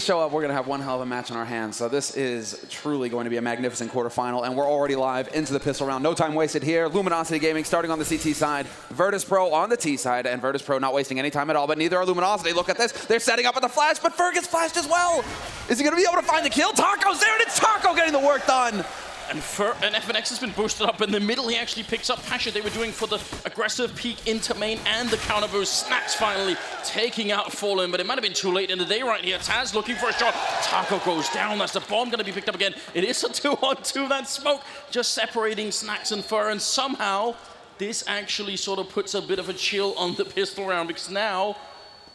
show up, we're going to have one hell of a match on our hands. So this is truly going to be a magnificent quarterfinal, and we're already live into the pistol round. No time wasted here. Luminosity Gaming starting on the CT side, Virtus.Pro on the T side, and Virtus.Pro not wasting any time at all, but neither are Luminosity. Look at this. They're setting up with the flash, but Fer gets flashed as well. Is he going to be able to find the kill? Taco's there, and it's Taco getting the work done. And FNX has been boosted up in the middle. He actually picks up Pasha. They were doing for the aggressive peek into main and the counter boost. Snacks finally taking out Fallen, but it might have been too late in the day right here. Taz looking for a shot. Taco goes down. That's the bomb going to be picked up again. It is a 2-on-2. That smoke just separating Snacks and Fer, and somehow this actually sort of puts a bit of a chill on the pistol round, because now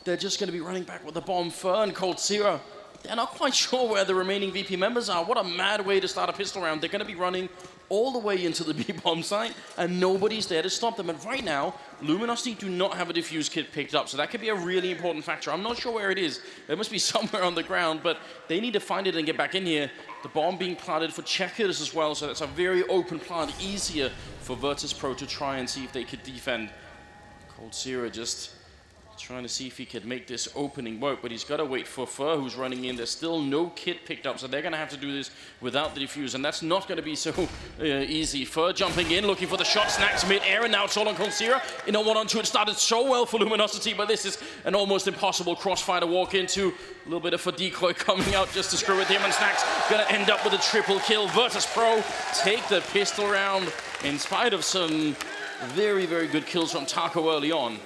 they're just going to be running back with the bomb. Fer and Cold Zero, they're not quite sure where the remaining VP members are. What a mad way to start a pistol round. They're going to be running all the way into the B-bomb site, and nobody's there to stop them. And right now, Luminosity do not have a defuse kit picked up, so that could be a really important factor. I'm not sure where it is. It must be somewhere on the ground, but they need to find it and get back in here. The bomb being planted for checkers as well, so that's a very open plant, easier for Virtus.Pro to try and see if they could defend. Cold Zero just trying to see if he could make this opening work, but he's got to wait for Fer, who's running in. There's still no kit picked up, so they're going to have to do this without the defuse, and that's not going to be so easy. Fer jumping in, looking for the shot. Snacks mid-air, and now it's all on Cold Zero. In a 1-on-2, it started so well for Luminosity, but this is an almost impossible crossfire to walk into. A little bit of a decoy coming out just to screw with him, and Snacks going to end up with a triple kill. Virtus.Pro take the pistol round in spite of some very, very good kills from Taco early on.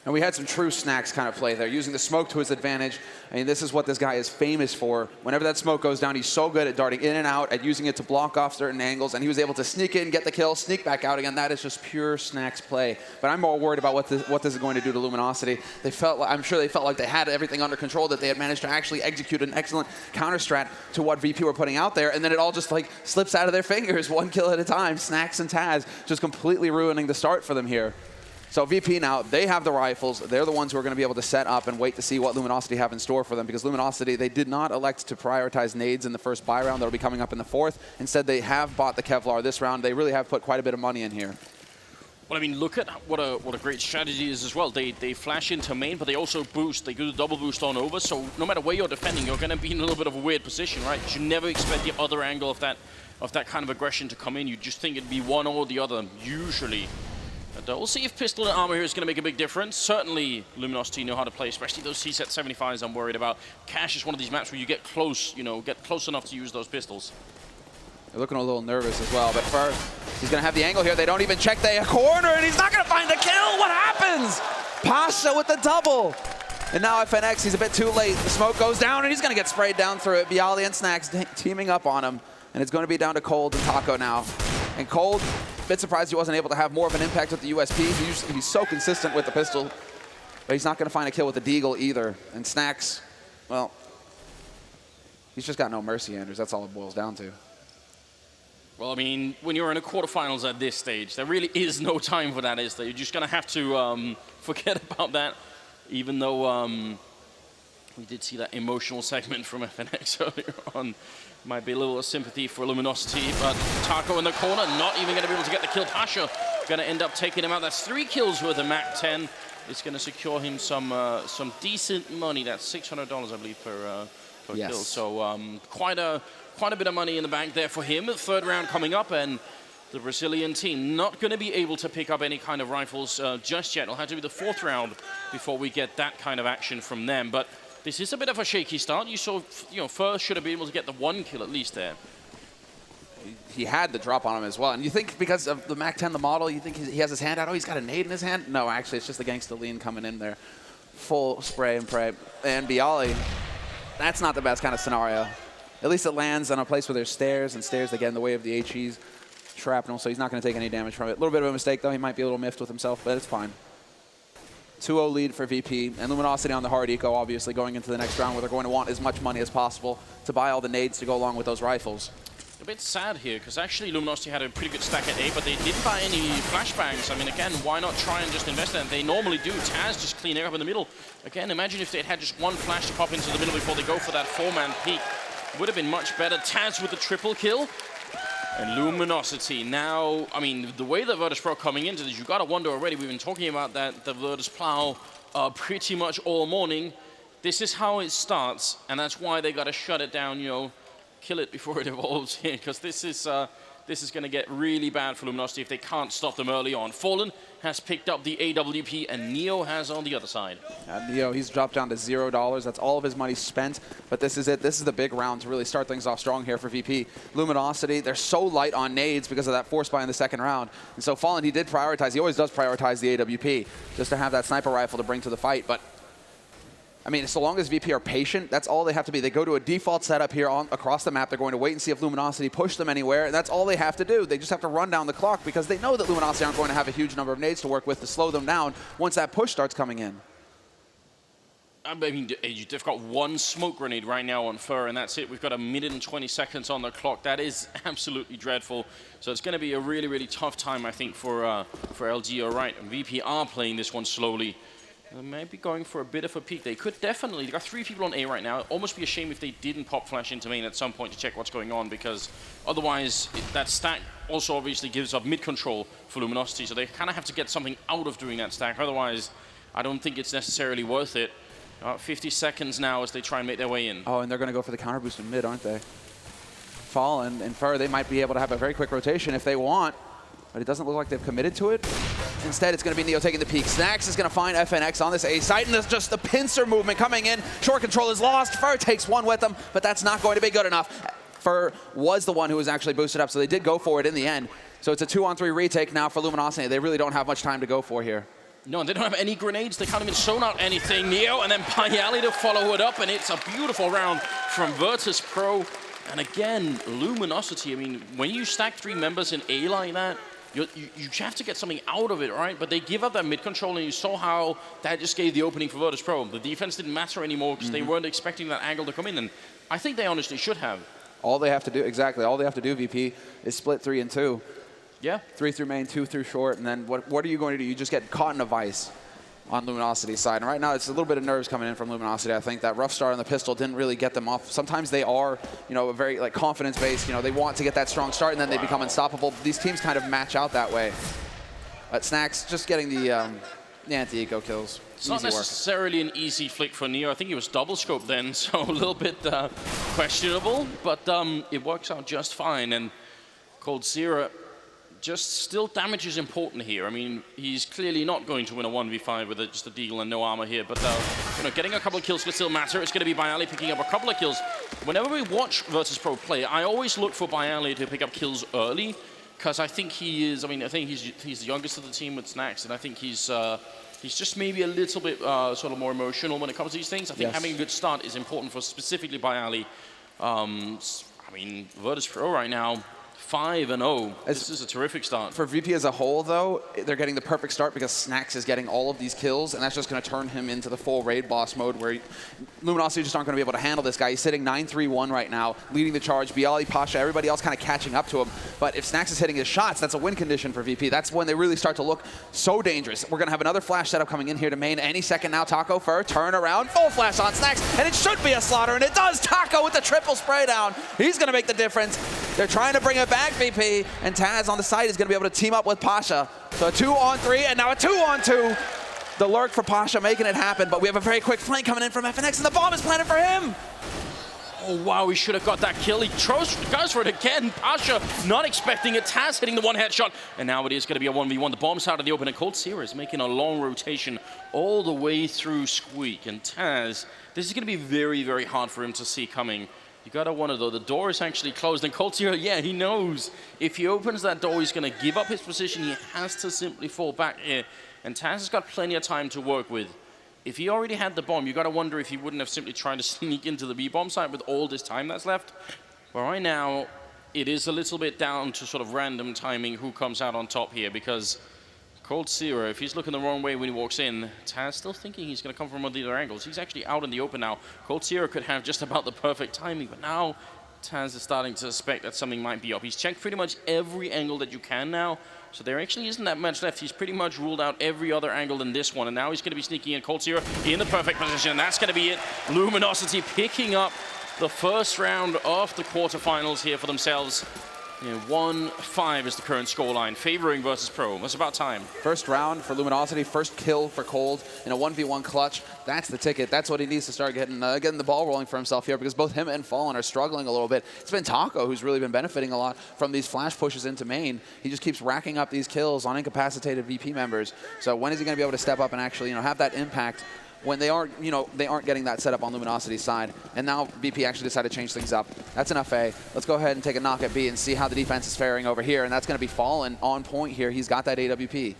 And we had some true Snacks kind of play there, using the smoke to his advantage. I mean, this is what this guy is famous for. Whenever that smoke goes down, he's so good at darting in and out, at using it to block off certain angles, and he was able to sneak in, get the kill, sneak back out again. That is just pure Snacks play. But I'm more worried about what this is going to do to Luminosity. I'm sure they felt like they had everything under control, that they had managed to actually execute an excellent counter strat to what VP were putting out there, and then it all just like slips out of their fingers, one kill at a time. Snacks and Taz just completely ruining the start for them here. So VP now, they have the rifles. They're the ones who are going to be able to set up and wait to see what Luminosity have in store for them, because Luminosity, they did not elect to prioritize nades in the first buy round. That'll be coming up in the fourth. Instead, they have bought the Kevlar this round. They really have put quite a bit of money in here. Well, I mean, look at what a great strategy is as well. They flash into main, but they also boost. They do the double boost on over, so no matter where you're defending, you're going to be in a little bit of a weird position, right? You never expect the other angle of that kind of aggression to come in. You just think it'd be one or the other, usually. But we'll see if pistol and armor here is going to make a big difference. Certainly, Luminosity know how to play, especially those C-set 75s I'm worried about. Cash is one of these maps where you get close, get close enough to use those pistols. They're looking a little nervous as well, but first, he's going to have the angle here. They don't even check the corner, and he's not going to find the kill. What happens? Pasha with the double. And now FNX, he's a bit too late. The smoke goes down, and he's going to get sprayed down through it. Bialy and Snacks teaming up on him, and it's going to be down to Cold and Taco now. And Cold, a bit surprised he wasn't able to have more of an impact with the USP. He's so consistent with the pistol, but he's not going to find a kill with the Deagle either. And Snacks, well, he's just got no mercy, Anders. That's all it boils down to. Well, I mean, when you're in a quarterfinals at this stage, there really is no time for that, is there? You're just going to have to forget about that, even though we did see that emotional segment from FNX earlier on. Might be a little sympathy for Luminosity, but Taco in the corner, not even going to be able to get the kill. Pasha going to end up taking him out. That's 3 kills with a Mach 10. It's going to secure him some decent money. That's $600, I believe, per kill. So quite a bit of money in the bank there for him. The third round coming up, and the Brazilian team not going to be able to pick up any kind of rifles just yet. It'll have to be the 4th round before we get that kind of action from them. But this is a bit of a shaky start. You saw, Fer should have been able to get the 1 kill at least there. He had the drop on him as well. And you think because of the Mach 10, the model, you think he has his hand out? Oh, he's got a nade in his hand? No, actually, it's just the Gangsta Lean coming in there. Full spray and pray. And Bialy, that's not the best kind of scenario. At least it lands on a place where there's stairs, and stairs, they get in the way of the HE's shrapnel, so he's not going to take any damage from it. A little bit of a mistake, though. He might be a little miffed with himself, but it's fine. 2-0 lead for VP, and Luminosity on the hard eco, obviously, going into the next round where they're going to want as much money as possible to buy all the nades to go along with those rifles. A bit sad here, because actually Luminosity had a pretty good stack at A, but they didn't buy any flashbangs. I mean, again, why not try and just invest in it? They normally do. Taz just cleaning up in the middle. Again, imagine if they had just one flash to pop into the middle before they go for that 4-man peek. Would have been much better. Taz with the triple kill. And Luminosity now, I mean, the way that Virtus.Pro coming into this, you got to wonder already. We've been talking about that, the Virtus Plow pretty much all morning. this is how it starts, and that's why they got to shut it down, you know, kill it before it evolves here, because this is going to get really bad for Luminosity if they can't stop them early on. Fallen has picked up the AWP, and Neo has on the other side. Neo, he's dropped down to $0. That's all of his money spent, but this is it. This is the big round to really start things off strong here for VP. Luminosity, they're so light on nades because of that force buy in the second round. And so Fallen, he did prioritize. He always does prioritize the AWP just to have that sniper rifle to bring to the fight. But I mean, so long as VP are patient, that's all they have to be. They go to a default setup here across the map. They're going to wait and see if Luminosity push them anywhere, and that's all they have to do. They just have to run down the clock because they know that Luminosity aren't going to have a huge number of nades to work with to slow them down once that push starts coming in. I mean, they've got one smoke grenade right now on Fur, and that's it. We've got 1 minute and 20 seconds on the clock. That is absolutely dreadful. So it's going to be a really, really tough time, I think, for LG. All right, and VP are playing this one slowly. They may be going for a bit of a peek. They could definitely. They've got 3 people on A right now. It'd almost be a shame if they didn't pop flash into main at some point to check what's going on, because otherwise that stack also obviously gives up mid control for Luminosity. So they kind of have to get something out of doing that stack. Otherwise, I don't think it's necessarily worth it. 50 seconds now as they try and make their way in. Oh, and they're going to go for the counter boost in mid, aren't they? Fallen and Fur, they might be able to have a very quick rotation if they want, but it doesn't look like they've committed to it. Instead, it's going to be Neo taking the peek. Snax is going to find FNX on this A site, and there's just the pincer movement coming in. Short control is lost. Fur takes one with them, but that's not going to be good enough. Fur was the one who was actually boosted up, so they did go for it in the end. So it's a 2-on-3 retake now for Luminosity. They really don't have much time to go for here. No, they don't have any grenades. They can't even zone out anything. Neo, and then Payali to follow it up, and it's a beautiful round from Virtus.Pro. And again, Luminosity, I mean, when you stack 3 members in A like that, you have to get something out of it, right? But they give up that mid control, and you saw how that just gave the opening for Virtus.Pro. The defense didn't matter anymore because they weren't expecting that angle to come in, and I think they honestly should have. All they have to do, exactly, all they have to do, VP, is split 3 and 2. Yeah. 3 through main, 2 through short, and then what are you going to do? You just get caught in a vice on Luminosity's side. And right now, it's a little bit of nerves coming in from Luminosity. I think that rough start on the pistol didn't really get them off. Sometimes they are, you know, very like confidence-based. You know, they want to get that strong start, and then they become unstoppable. These teams kind of match out that way. But Snax just getting the anti-eco kills. It's not necessarily an easy flick for Neo. I think he was double scoped then, so a little bit questionable. But it works out just fine. And coldzera just still damage is important here. I mean, he's clearly not going to win a 1v5 with just a deagle and no armor here, but you know, getting a couple of kills could still matter. It's going to be Byali picking up a couple of kills. Whenever we watch Virtus.Pro play, I always look for Byali to pick up kills early, because I think he is, I mean, I think he's the youngest of the team with Snax, and I think he's just maybe a little bit sort of more emotional when it comes to these things. I think having a good start is important for specifically Byali. I mean, Virtus.Pro right now, 5-0. This is a terrific start. For VP as a whole, though, they're getting the perfect start because Snax is getting all of these kills, and that's just going to turn him into the full raid boss mode where Luminosity just aren't going to be able to handle this guy. He's sitting 9-3-1 right now, leading the charge. Byali, Pasha, everybody else kind of catching up to him. But if Snax is hitting his shots, that's a win condition for VP. That's when they really start to look so dangerous. We're going to have another flash setup coming in here to main any second now. Taco Fur, turn around, full flash on Snax, and it should be a slaughter, and it does. Taco with the triple spray down. He's going to make the difference. They're trying to bring it back, VP, and Taz on the side is going to be able to team up with Pasha. So a 2-on-3 and now a 2-on-2. The lurk for Pasha making it happen, but we have a very quick flank coming in from FNX, and the bomb is planted for him. Oh, wow, he should have got that kill. He goes for it again. Pasha not expecting it. Taz hitting the one headshot, and now it is going to be a 1v1. The bomb's out of the open, and coldzera is making a long rotation all the way through Squeak. And Taz, this is going to be very, very hard for him to see coming. You gotta wonder though, the door is actually closed, and coldzera, yeah, he knows if he opens that door, he's gonna give up his position. He has to simply fall back here, and Taz has got plenty of time to work with. If he already had the bomb, you gotta wonder if he wouldn't have simply tried to sneak into the B-bomb site with all this time that's left. But right now, it is a little bit down to sort of random timing who comes out on top here, because coldzera, if he's looking the wrong way when he walks in, Taz still thinking he's going to come from one of the other angles. He's actually out in the open now. coldzera could have just about the perfect timing, but now Taz is starting to suspect that something might be up. He's checked pretty much every angle that you can now, so there actually isn't that much left. He's pretty much ruled out every other angle than this one, and now he's going to be sneaking in. coldzera in the perfect position, and that's going to be it. Luminosity picking up the first round of the quarterfinals here for themselves. Yeah, 1-5 is the current scoreline, favoring Virtus.Pro. It's about time. First round for Luminosity, first kill for Cold in a 1v1 clutch. That's the ticket. That's what he needs to start getting the ball rolling for himself here, because both him and Fallen are struggling a little bit. It's been Taco who's really been benefiting a lot from these flash pushes into main. He just keeps racking up these kills on incapacitated VP members. So when is he going to be able to step up and actually, have that impact when they aren't, they aren't getting that setup on Luminosity's side? And now VP actually decided to change things up. That's enough A. Let's go ahead and take a knock at B and see how the defense is faring over here. And that's going to be Fallen on point here. He's got that AWP.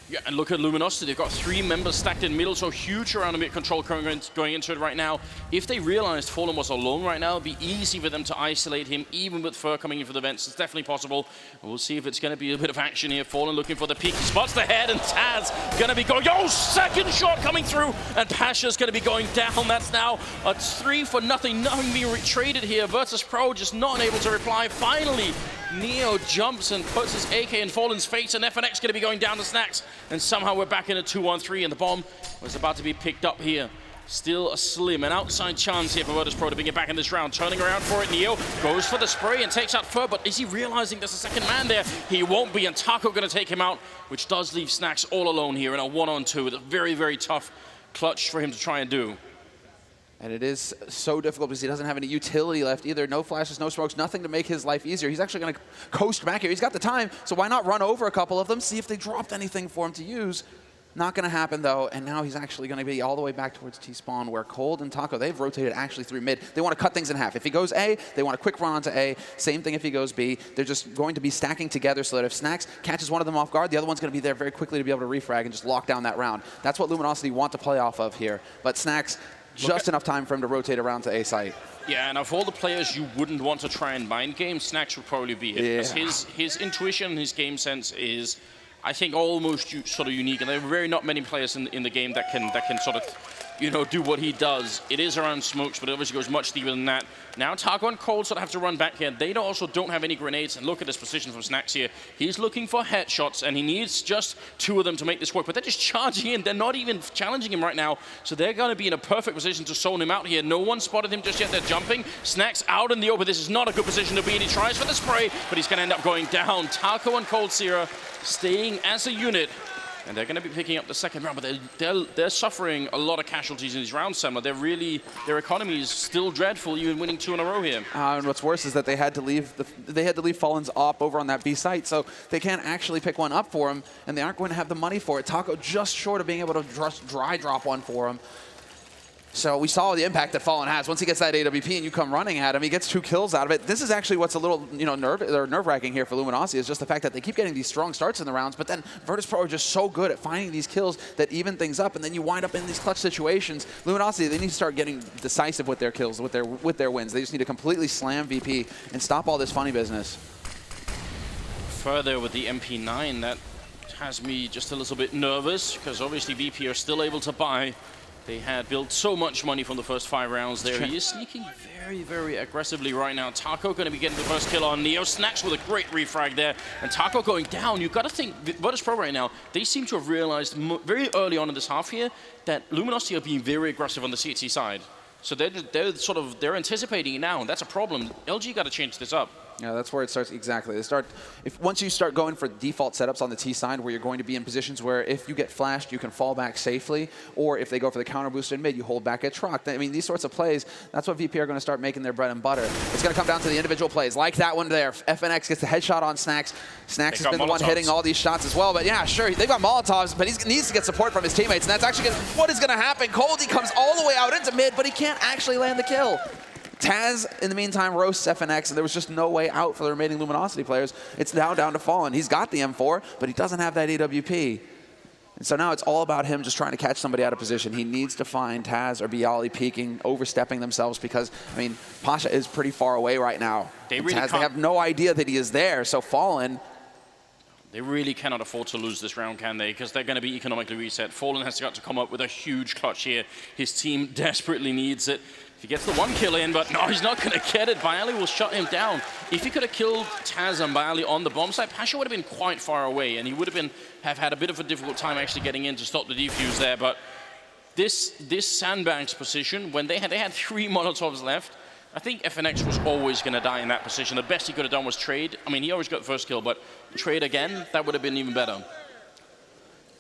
Yeah, and look at Luminosity. They've got 3 members stacked in middle, so huge around the mid control going into it right now. If they realized Fallen was alone right now, it'd be easy for them to isolate him, even with Fur coming in for the vents. It's definitely possible. We'll see if it's going to be a bit of action here. Fallen looking for the peak. He spots the head, and Taz going to be going. Yo, second shot coming through, and Pasha's going to be going down. That's now a 3-0. Nothing being traded here. Virtus.Pro just not able to reply. Finally, Neo jumps and puts his AK in Fallen's face, and FNX going to be going down to Snacks. And somehow we're back in a 2-1-3, and the bomb was about to be picked up here. Still a slim, an outside chance here for Virtus.Pro to bring it back in this round. Turning around for it, Neo goes for the spray and takes out Fur, but is he realizing there's a second man there? He won't be, and Taco going to take him out, which does leave Snacks all alone here in a 1-on-2 with a very, very tough clutch for him to try and do. And it is so difficult because he doesn't have any utility left either. No flashes, no smokes, nothing to make his life easier. He's actually going to coast back here. He's got the time, so why not run over a couple of them, see if they dropped anything for him to use. Not going to happen, though, and now he's actually going to be all the way back towards T-spawn, where Cold and Taco, they've rotated actually through mid. They want to cut things in half. If he goes A, they want a quick run onto A. Same thing if he goes B. They're just going to be stacking together so that if Snacks catches one of them off guard, the other one's going to be there very quickly to be able to refrag and just lock down that round. That's what Luminosity want to play off of here. But Snacks, just enough time for him to rotate around to A site. Yeah, and of all the players you wouldn't want to try and mind game, Snacks would probably be it. Yeah. His intuition, his game sense is, I think, almost sort of unique, and there are very not many players in the game that can sort of, do what he does. It is around smokes, but it obviously goes much deeper than that. Now Taco and Cold sort of have to run back here. They also don't have any grenades, and look at this position from Snacks here. He's looking for headshots, and he needs just 2 of them to make this work, but they're just charging in. They're not even challenging him right now, so they're going to be in a perfect position to zone him out here. No one spotted him just yet. They're jumping. Snacks out in the open. This is not a good position to be in. He tries for the spray, but he's going to end up going down. Taco and Cold Sierra staying as a unit, and they're going to be picking up the second round, but they're suffering a lot of casualties in these rounds, Semmler. Their economy is still dreadful, even winning 2 in a row here. And what's worse is that they had to leave Fallen's op over on that B site, so they can't actually pick one up for him, and they aren't going to have the money for it. Taco just short of being able to just dry drop one for him. So we saw the impact that Fallen has. Once he gets that AWP and you come running at him, he gets 2 kills out of it. This is actually what's a little nerve-wracking here for Luminosity, is just the fact that they keep getting these strong starts in the rounds, but then Virtus.Pro are just so good at finding these kills that even things up, and then you wind up in these clutch situations. Luminosity, they need to start getting decisive with their kills, with their wins. They just need to completely slam VP and stop all this funny business. Further with the MP9, that has me just a little bit nervous, because obviously VP are still able to buy. They had built so much money from the first 5 rounds there. He is sneaking very, very aggressively right now. Taco going to be getting the first kill on Neo. Snacks with a great refrag there. And Taco going down. You've got to think, Virtus.Pro right now, they seem to have realized very early on in this half here that Luminosity are being very aggressive on the CT side. So they're anticipating it now, and that's a problem. LG got to change this up. Yeah, that's where it starts. Exactly. Once you start going for default setups on the T side, where you're going to be in positions where if you get flashed, you can fall back safely, or if they go for the counter boost in mid, you hold back at truck. I mean, these sorts of plays, that's what VP are going to start making their bread and butter. It's going to come down to the individual plays, like that one there. FNX gets the headshot on Snacks. Snacks has been the one hitting all these shots as well, but yeah, sure, they've got Molotovs, but he needs to get support from his teammates, and that's actually what is going to happen. Coldie comes all the way out into mid, but he can't actually land the kill. Taz, in the meantime, roasts FNX, and there was just no way out for the remaining Luminosity players. It's now down to Fallen. He's got the M4, but he doesn't have that AWP. And so now it's all about him just trying to catch somebody out of position. He needs to find Taz or Bialy peeking, overstepping themselves, because, I mean, Pasha is pretty far away right now. They have no idea that he is there, so Fallen... They really cannot afford to lose this round, can they? Because they're going to be economically reset. Fallen has got to come up with a huge clutch here. His team desperately needs it. He gets the 1 kill in, but no, he's not going to get it. Bialy will shut him down. If he could have killed Taz and Bialy on the bomb site, Pasha would have been quite far away, and he would have had a bit of a difficult time actually getting in to stop the defuse there. But this sandbags position, when they had 3 Molotovs left, I think FNX was always going to die in that position. The best he could have done was trade. I mean, he always got the first kill, but trade again, that would have been even better.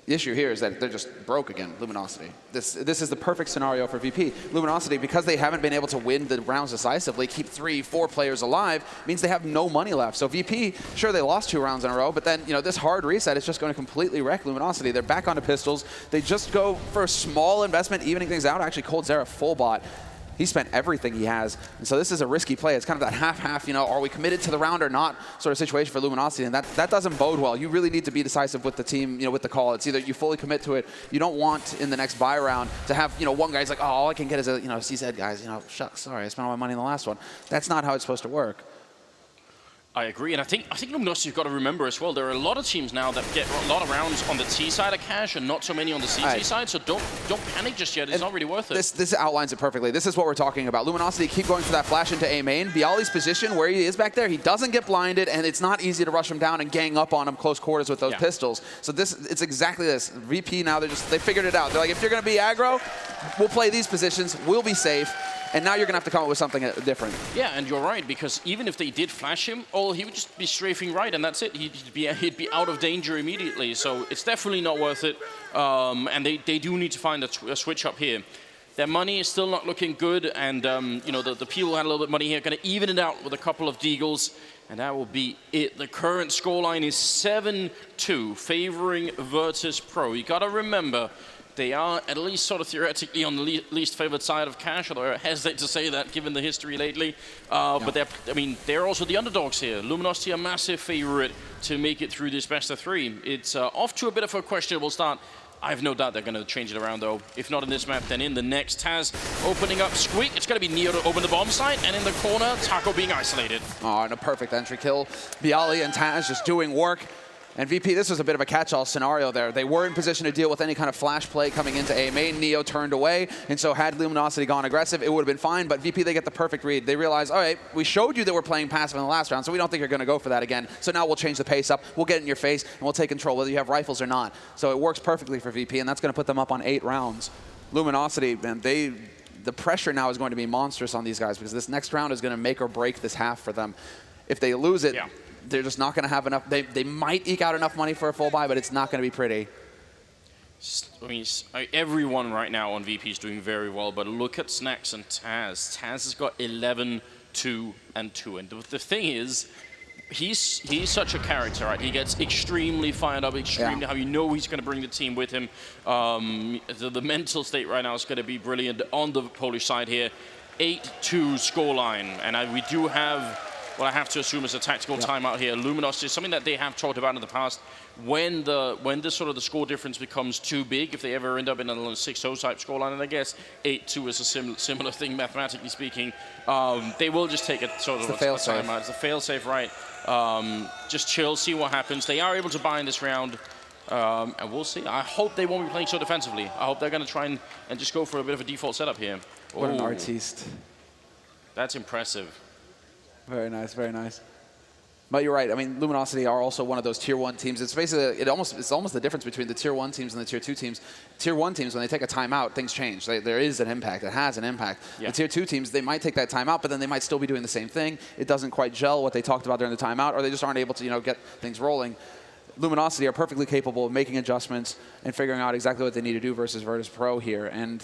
The issue here is that they're just broke again, Luminosity. This is the perfect scenario for VP. Luminosity, because they haven't been able to win the rounds decisively, keep 3-4 players alive, means they have no money left. So VP, sure, they lost 2 rounds in a row, but then, you know, this hard reset is just going to completely wreck Luminosity. They're back onto pistols. They just go for a small investment, evening things out. Actually, Cold Zera full bot. He spent everything he has, and so this is a risky play. It's kind of that half-half, you know, are we committed to the round or not sort of situation for Luminosity, and that doesn't bode well. You really need to be decisive with the team, you know, with the call. It's either you fully commit to it. You don't want in the next buy round to have, you know, one guy's like, oh, all I can get is a, you know, CZ guys, you know, shucks, sorry, I spent all my money in the last one. That's not how it's supposed to work. I agree, and I think Luminosity, you've got to remember as well, there are a lot of teams now that get a lot of rounds on the T side of cash and not so many on the CT side, so don't panic just yet. It's not really worth it. This outlines it perfectly. This is what we're talking about. Luminosity keep going for that flash into A main. Bialy's position, where he is back there, he doesn't get blinded, and it's not easy to rush him down and gang up on him close quarters with those pistols. So it's exactly this. VP now, they figured it out. They're like, if you're going to be aggro, we'll play these positions, we'll be safe. And now you're going to have to come up with something different. Yeah, and you're right, because even if they did flash him, he would just be strafing right, and that's it. He'd be out of danger immediately. So it's definitely not worth it. And they do need to find a switch up here. Their money is still not looking good, and you know, the people who had a little bit of money here are going to even it out with a couple of deagles, and that will be it. The current scoreline is 7-2, favoring Virtus.Pro. You got to remember, they are at least sort of theoretically on the least favored side of cash, although I hesitate to say that given the history lately. But they're also the underdogs here. Luminosity a massive favorite to make it through this best of 3. It's off to a bit of a questionable start. I have no doubt they're going to change it around, though. If not in this map, then in the next. Taz opening up Squeak. It's going to be Neo to open the bomb site, and in the corner, Taco being isolated. Oh, and a perfect entry kill. Bialy and Taz just doing work. And VP, this was a bit of a catch-all scenario there. They were in position to deal with any kind of flash play coming into A main. Neo turned away, and so had Luminosity gone aggressive, it would have been fine, but VP, they get the perfect read. They realize, all right, we showed you that we're playing passive in the last round, so we don't think you're going to go for that again. So now we'll change the pace up, we'll get in your face, and we'll take control, whether you have rifles or not. So it works perfectly for VP, and that's going to put them up on 8 rounds. Luminosity, man, the pressure now is going to be monstrous on these guys, because this next round is going to make or break this half for them. If they lose it, they're just not going to have enough. They might eke out enough money for a full buy, but it's not going to be pretty. I mean, everyone right now on VP is doing very well, but look at Snacks and Taz. Taz has got 11, 2, and 2. And the thing is, he's such a character, right? He gets extremely fired up, extremely how you know he's going to bring the team with him. The mental state right now is going to be brilliant on the Polish side here. 8-2 scoreline, and we do have what I have to assume is a tactical timeout here. Luminosity is something that they have talked about in the past. When the sort of the score difference becomes too big, if they ever end up in a 6-0 type scoreline, and I guess 8-2 is a similar thing mathematically speaking, they will just take a sort of a timeout. It's a fail-safe, right? Just chill, see what happens. They are able to buy in this round, and we'll see. I hope they won't be playing so defensively. I hope they're going to try and just go for a bit of a default setup here. What an artiste. That's impressive. Very nice, very nice. But you're right. I mean, Luminosity are also one of those tier 1 teams. It's basically it's almost the difference between the tier 1 teams and the tier 2 teams. Tier 1 teams, when they take a timeout, things change. There is an impact. It has an impact. The tier 2 teams, they might take that timeout, but then they might still be doing the same thing. It doesn't quite gel what they talked about during the timeout, or they just aren't able to, get things rolling. Luminosity are perfectly capable of making adjustments and figuring out exactly what they need to do versus Virtus.Pro here. And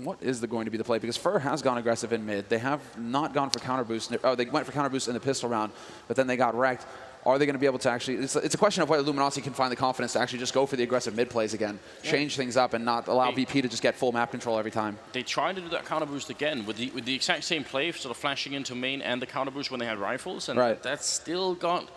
what is going to be the play? Because Fur has gone aggressive in mid. They have not gone for counter boost. Oh, they went for counter boost in the pistol round, but then they got wrecked. Are they going to be able to actually... It's a question of whether Luminosity can find the confidence to actually just go for the aggressive mid plays again, change things up, and not allow VP to just get full map control every time. They tried to do that counter boost again with the exact same play, sort of flashing into main and the counter boost when they had rifles, and that's still got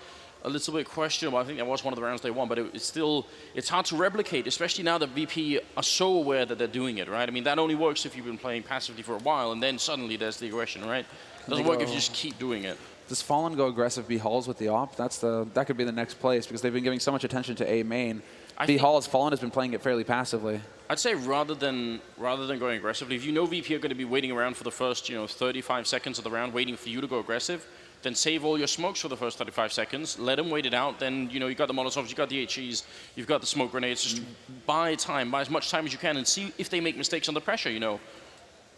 a little bit questionable. I think that was one of the rounds they won, but it's hard to replicate, especially now that VP are so aware that they're doing it, right? I mean, that only works if you've been playing passively for a while, and then suddenly there's the aggression, right? It doesn't work if you just keep doing it. Does Fallen go aggressive B Halls with the op? That could be the next place, because they've been giving so much attention to A main. B Halls, Fallen has been playing it fairly passively. I'd say rather than going aggressively, if you know VP are going to be waiting around for the first 35 seconds of the round, waiting for you to go aggressive, then save all your smokes for the first 35 seconds, let them wait it out, then you've got the Molotovs, you've got the HEs, you've got the smoke grenades, just buy time, buy as much time as you can and see if they make mistakes under pressure,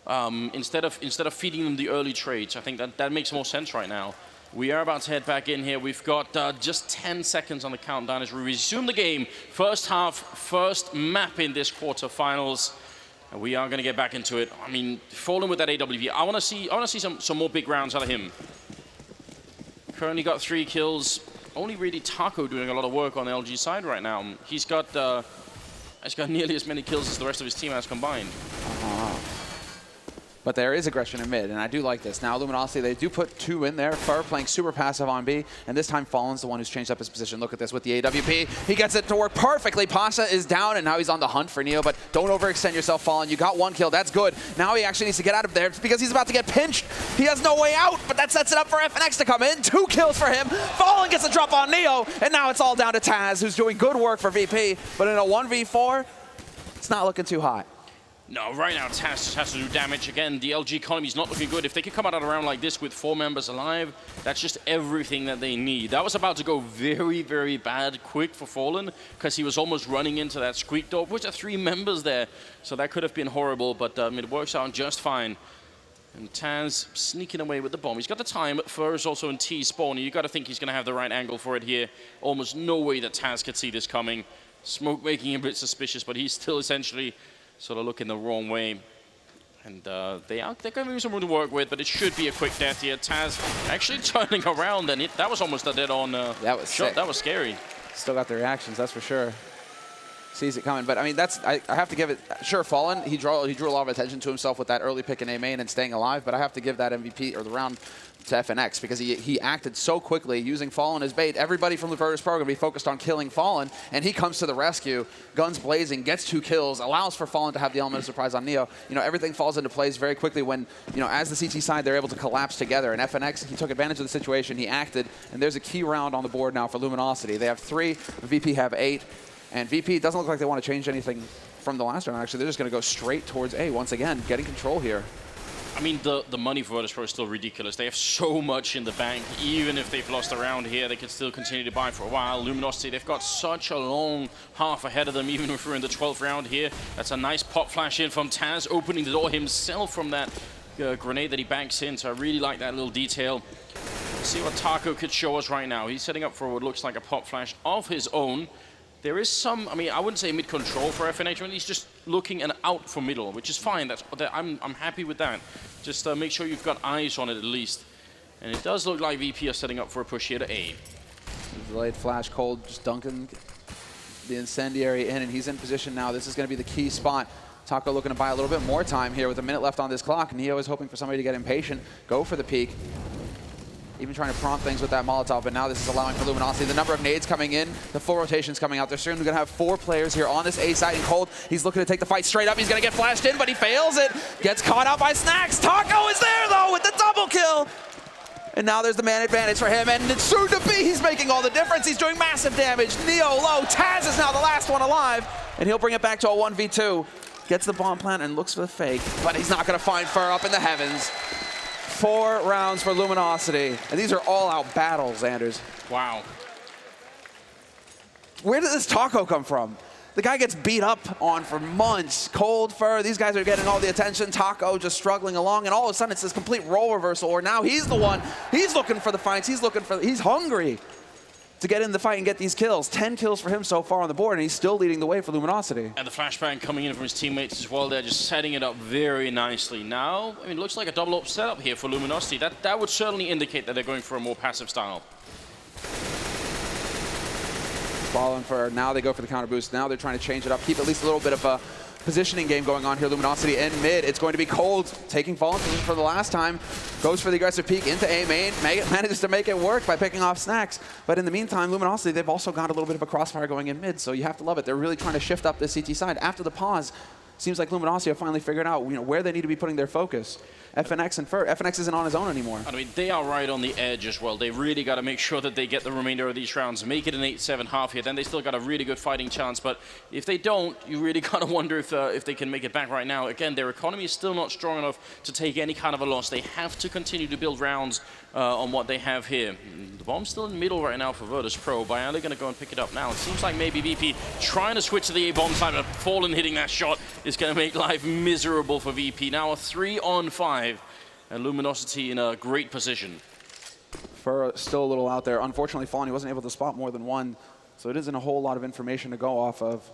instead of feeding them the early trades. I think that makes more sense right now. We are about to head back in here. We've got just 10 seconds on the countdown as we resume the game. First half, first map in this quarterfinals. And we are going to get back into it. I mean, Fallen with that AWP. I want to see some more big rounds out of him. Currently got 3 kills. Only really Taco doing a lot of work on the LG side right now. He's got nearly as many kills as the rest of his team has combined. But there is aggression in mid, and I do like this. Now Luminosity, they do put 2 in there. Fur playing super passive on B, and this time Fallen's the one who's changed up his position. Look at this with the AWP. He gets it to work perfectly. Pasha is down, and now he's on the hunt for Neo, but don't overextend yourself, Fallen. You got 1 kill, that's good. Now he actually needs to get out of there because he's about to get pinched. He has no way out, but that sets it up for FNX to come in. 2 kills for him. Fallen gets a drop on Neo, and now it's all down to Taz, who's doing good work for VP, but in a 1v4, it's not looking too hot. No, right now Taz has to do damage. Again, the LG economy's not looking good. If they can come out of a round like this with 4 members alive, that's just everything that they need. That was about to go very, very bad quick for Fallen because he was almost running into that squeak door, which are 3 members there. So that could have been horrible, but it works out just fine. And Taz sneaking away with the bomb. He's got the time, but Fur is also in T-spawn. You got to think he's going to have the right angle for it here. Almost no way that Taz could see this coming. Smoke making him a bit suspicious, but he's still essentially sort of looking the wrong way. And they're going to some room to work with, but it should be a quick death here. Taz actually turning around, and that was almost a dead-on that was shot. Sick. That was scary. Still got the reactions, that's for sure. Sees it coming, but I mean, I have to give it, sure, Fallen, he drew a lot of attention to himself with that early pick in A main and staying alive, but I have to give that MVP, or the round, to FNX, because he acted so quickly using Fallen as bait. Everybody from the Virtus.Pro going to be focused on killing Fallen, and he comes to the rescue, guns blazing, gets 2 kills, allows for Fallen to have the element of surprise on Neo. You know, everything falls into place very quickly when, you know, as the CT side, they're able to collapse together, and FNX, he took advantage of the situation, he acted, and there's a key round on the board now for Luminosity. They have 3, VP have 8, and VP doesn't look like they want to change anything from the last round. Actually, they're just going to go straight towards A once again, getting control here. I mean, the money for Virtus.Pro is still ridiculous. They have so much in the bank. Even if they've lost a round here, they can still continue to buy for a while. Luminosity, they've got such a long half ahead of them, even if we're in the 12th round here. That's a nice pop flash in from Taz, opening the door himself from that grenade that he banks in. So I really like that little detail. Let's see what Taco could show us right now. He's setting up for what looks like a pop flash of his own. There is some, I mean, I wouldn't say mid-control for FNX, he's just looking and out for middle, which is fine. I'm happy with that. Just make sure you've got eyes on it at least. And it does look like VP are setting up for a push here to A. Delayed flash, Cold just dunking the incendiary in, and he's in position now. This is going to be the key spot. Taco looking to buy a little bit more time here with a minute left on this clock. Neo is hoping for somebody to get impatient, go for the peak. Even trying to prompt things with that Molotov, but now this is allowing for Luminosity. The number of nades coming in, the full rotations coming out. They're soon going to have 4 players here on this A side, and Cold, he's looking to take the fight straight up. He's going to get flashed in, but he fails it. Gets caught out by Snacks. Taco is there, though, with the double kill. And now there's the man advantage for him, and it's soon to be. He's making all the difference. He's doing massive damage. Neo low. Taz is now the last one alive, and he'll bring it back to a 1v2. Gets the bomb plant and looks for the fake, but he's not going to find Fur up in the heavens. 4 rounds for Luminosity. And these are all-out battles, Anders. Wow. Where did this Taco come from? The guy gets beat up on for months. Cold, Fur, these guys are getting all the attention. Taco just struggling along, and all of a sudden it's this complete role reversal, or now he's the one. He's looking for the fights. He's hungry to get in the fight and get these kills. 10 kills for him so far on the board, and he's still leading the way for Luminosity. And the flashbang coming in from his teammates as well. They're just setting it up very nicely. Now, I mean, it looks like a double-up setup here for Luminosity. That would certainly indicate that they're going for a more passive style. Fallen for, now they go for the counter boost. Now they're trying to change it up, keep at least a little bit of a positioning game going on here. Luminosity in mid. It's going to be Cold taking Fallen position for the last time. Goes for the aggressive peek into A main. Manages to make it work by picking off Snacks. But in the meantime, Luminosity, they've also got a little bit of a crossfire going in mid, so you have to love it. They're really trying to shift up the CT side. After the pause, seems like Luminosity have finally figured out, you know, where they need to be putting their focus. FNX and Fur. FNX isn't on his own anymore. I mean, they are right on the edge as well. They really got to make sure that they get the remainder of these rounds, make it an 8-7 half here. Then they still got a really good fighting chance. But if they don't, you really got to wonder if they can make it back right now. Again, their economy is still not strong enough to take any kind of a loss. They have to continue to build rounds on what they have here. The bomb's still in the middle right now for Virtus.Pro. Bialy going to go and pick it up now. It seems like maybe VP trying to switch to the A-bomb side, but Fallen hitting that shot is going to make life miserable for VP. Now a 3-on-5, and Luminosity in a great position. Fur still a little out there. Unfortunately, Fallen, he wasn't able to spot more than one, so it isn't a whole lot of information to go off of.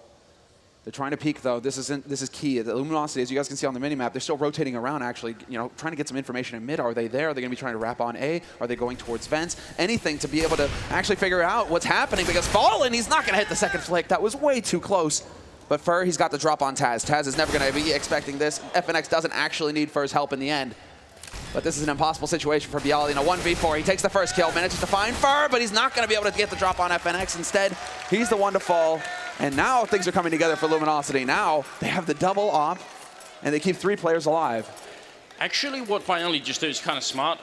They're trying to peek, though. This is key. The Luminosity, as you guys can see on the minimap, they're still rotating around, actually, trying to get some information in mid. Are they there? Are they going to be trying to wrap on A? Are they going towards vents? Anything to be able to actually figure out what's happening, because Fallen, he's not going to hit the second flick. That was way too close. But Fur, he's got the drop on Taz. Taz is never going to be expecting this. FNX doesn't actually need Fur's help in the end. But this is an impossible situation for Bialy in a 1v4. He takes the first kill, manages to find Fur, but he's not going to be able to get the drop on FNX. Instead, he's the one to fall. And now things are coming together for Luminosity. Now they have the double op, and they keep 3 players alive. Actually, what Bialy just did is kind of smart.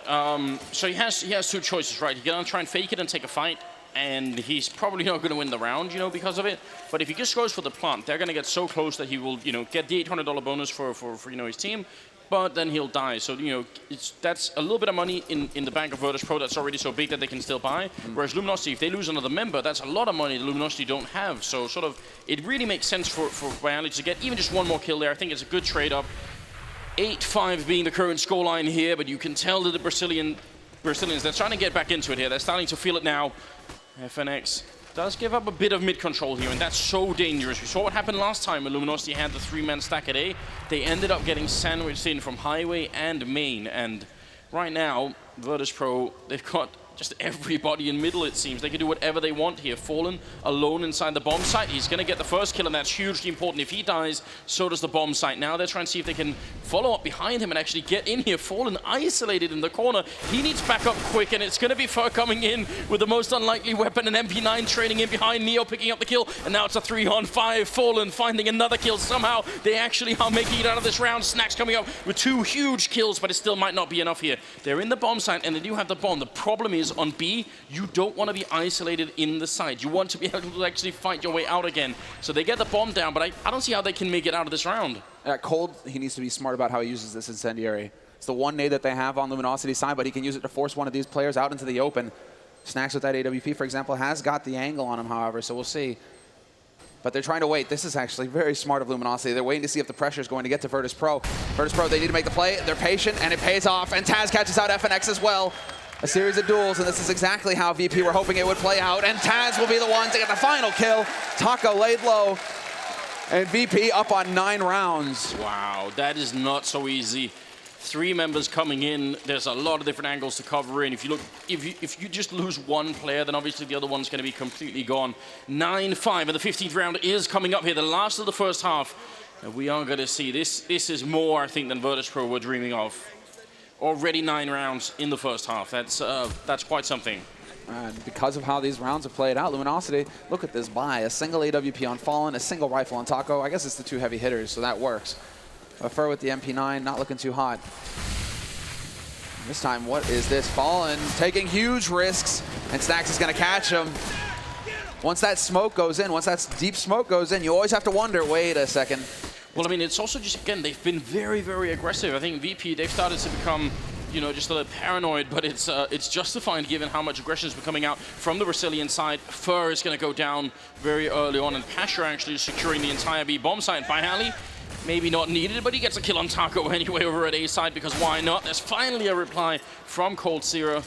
So he has 2 choices, right? He can try and fake it and take a fight, and he's probably not going to win the round, because of it. But if he just goes for the plant, they're going to get so close that he will, get the $800 bonus for his team. But then he'll die. So, that's a little bit of money in the bank of Virtus.Pro that's already so big that they can still buy. Whereas Luminosity, if they lose another member, that's a lot of money that Luminosity don't have. So, it really makes sense for Bialy to get even just one more kill there. I think it's a good trade-up. 8-5 being the current scoreline here, but you can tell that the Brazilians, they're trying to get back into it here. They're starting to feel it now. FNX does give up a bit of mid-control here, and that's so dangerous. We saw what happened last time when Luminosity had the 3-man stack at A. They ended up getting sandwiched in from Highway and Main, and right now, Virtus.Pro, they've got just everybody in middle, it seems. They can do whatever they want here. Fallen alone inside the bomb site. He's going to get the first kill, and that's hugely important. If he dies, so does the bomb site. Now they're trying to see if they can follow up behind him and actually get in here. Fallen isolated in the corner. He needs backup quick, and it's going to be Fur coming in with the most unlikely weapon, an MP9 training in behind. Neo picking up the kill, and now it's a 3-on-5. Fallen finding another kill. Somehow they actually are making it out of this round. Snacks coming up with 2 huge kills, but it still might not be enough here. They're in the bomb site, and they do have the bomb. The problem is, on B, you don't want to be isolated in the side. You want to be able to actually fight your way out again. So they get the bomb down, but I don't see how they can make it out of this round. Cold, he needs to be smart about how he uses this incendiary. It's the one nade that they have on Luminosity's side, but he can use it to force one of these players out into the open. Snacks with that AWP, for example, has got the angle on him, however, so we'll see. But they're trying to wait. This is actually very smart of Luminosity. They're waiting to see if the pressure is going to get to Virtus.Pro. Virtus.Pro, they need to make the play. They're patient, and it pays off. And Taz catches out FNX as well. A series of duels, and this is exactly how VP were hoping it would play out. And Taz will be the one to get the final kill. Taco laid low, and VP up on 9 rounds. Wow, that is not so easy. 3 members coming in. There's a lot of different angles to cover in. If you just lose one player, then obviously the other one's going to be completely gone. 9-5, and the 15th round is coming up here. The last of the first half. And we are going to see this. This is more, I think, than Virtus.Pro were dreaming of. Already 9 rounds in the first half. That's quite something. And because of how these rounds have played out, Luminosity, look at this buy. A single AWP on Fallen, a single rifle on Taco. I guess it's the 2 heavy hitters, so that works. But Fur with the MP9, not looking too hot. This time, what is this? Fallen taking huge risks, and Snacks is going to catch him. Once that smoke goes in, once that deep smoke goes in, you always have to wonder, wait a second. Well, I mean, it's also just, again, they've been very, very aggressive. I think VP, they've started to become, just a little paranoid, but it's justified given how much aggression has been coming out from the Brazilian side. Fur is going to go down very early on, and Pasha actually is securing the entire B bomb site. Bialy, maybe not needed, but he gets a kill on Taco anyway over at A side, because why not? There's finally a reply from Cold Zero.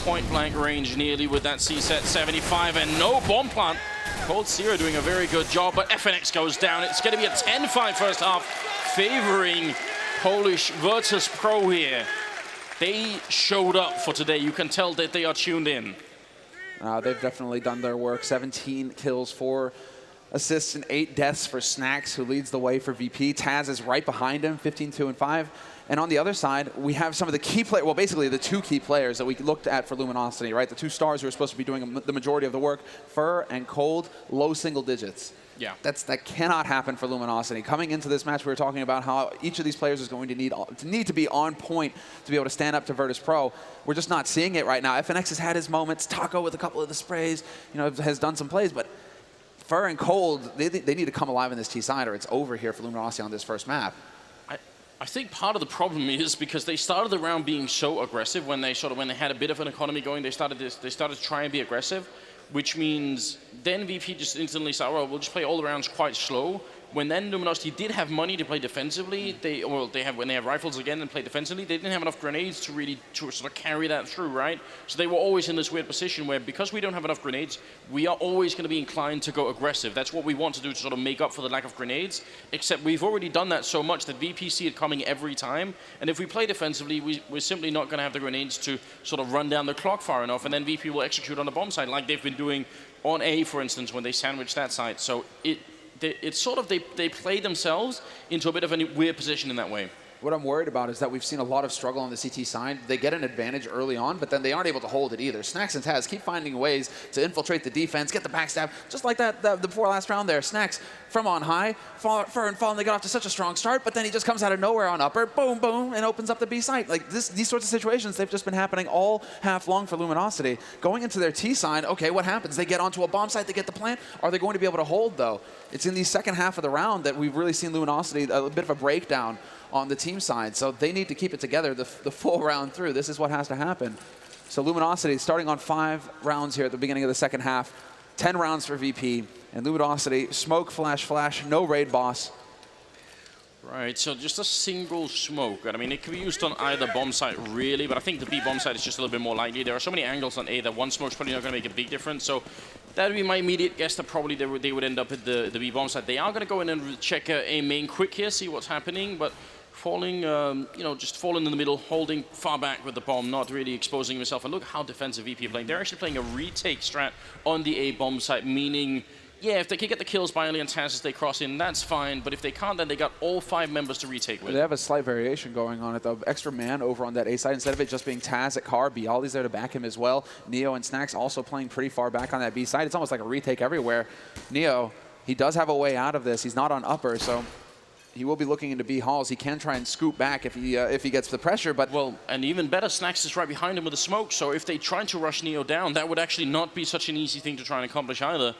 Point blank range nearly with that C-set 75, and no bomb plant. Cold Zero doing a very good job, but FNX goes down. It's going to be a 10-5 first half, favoring Polish Virtus.Pro here. They showed up for today. You can tell that they are tuned in. They've definitely done their work. 17 kills, 4 assists, and 8 deaths for Snacks, who leads the way for VP. Taz is right behind him, 15-2-5. And on the other side, we have some of the key players, well, basically the 2 key players that we looked at for Luminosity, right? The 2 stars who are supposed to be doing the majority of the work. Fur and Cold, low single digits. Yeah. That cannot happen for Luminosity. Coming into this match, we were talking about how each of these players is going to need to be on point to be able to stand up to Virtus.Pro. We're just not seeing it right now. FNX has had his moments. Taco with a couple of the sprays, has done some plays, but Fur and Cold, they need to come alive in this T side, or it's over here for Luminosity on this first map. I think part of the problem is because they started the round being so aggressive when they had a bit of an economy going. They started to try and be aggressive, which means then VP just instantly said, well, we'll just play all the rounds quite slow, when then Luminosity did have money to play defensively, when they have rifles again and play defensively, they didn't have enough grenades to really sort of carry that through, right? So they were always in this weird position where because we don't have enough grenades, we are always going to be inclined to go aggressive. That's what we want to do to sort of make up for the lack of grenades, except we've already done that so much that VP see it coming every time, and if we play defensively, we're simply not going to have the grenades to sort of run down the clock far enough, and then VP will execute on the bomb side like they've been doing on A, for instance, when they sandwich that side. So it's sort of, they play themselves into a bit of a weird position in that way. What I'm worried about is that we've seen a lot of struggle on the CT side. They get an advantage early on, but then they aren't able to hold it either. Snacks and Taz keep finding ways to infiltrate the defense, get the backstab, just like the before last round there. Snacks from on high, Fur and Fallen, they got off to such a strong start, but then he just comes out of nowhere on upper, boom, boom, and opens up the B site. Like these sorts of situations, they've just been happening all half long for Luminosity. Going into their T side, okay, what happens? They get onto a bomb site, they get the plant. Are they going to be able to hold, though? It's in the second half of the round that we've really seen Luminosity, a bit of a breakdown on the team side. So they need to keep it together the full round through. This is what has to happen. So Luminosity starting on 5 rounds here at the beginning of the second half. 10 rounds for VP. And Luminosity, smoke, flash, flash, no raid boss. Right, so just a single smoke. I mean, it can be used on either bomb site, really, but I think the B bomb site is just a little bit more likely. There are so many angles on A that one smoke's probably not going to make a big difference. So that would be my immediate guess that probably they would end up at the B bomb site. They are going to go in and check A main quick here, see what's happening, but falling, just falling in the middle, holding far back with the bomb, not really exposing himself. And look how defensive VP are playing. They're actually playing a retake strat on the A bomb site, meaning, yeah, if they can get the kills by Ali and Taz as they cross in, that's fine. But if they can't, then they got all 5 members to retake with. They have a slight variation going on it, though. Extra man over on that A side. Instead of it just being Taz at car, Bialdi's there to back him as well. Neo and Snacks also playing pretty far back on that B side. It's almost like a retake everywhere. Neo, he does have a way out of this. He's not on upper, so he will be looking into B halls. He can try and scoop back if he gets the pressure, but... Well, and even better, Snacks is right behind him with the smoke, so if they try to rush Neo down, that would actually not be such an easy thing to try and accomplish either.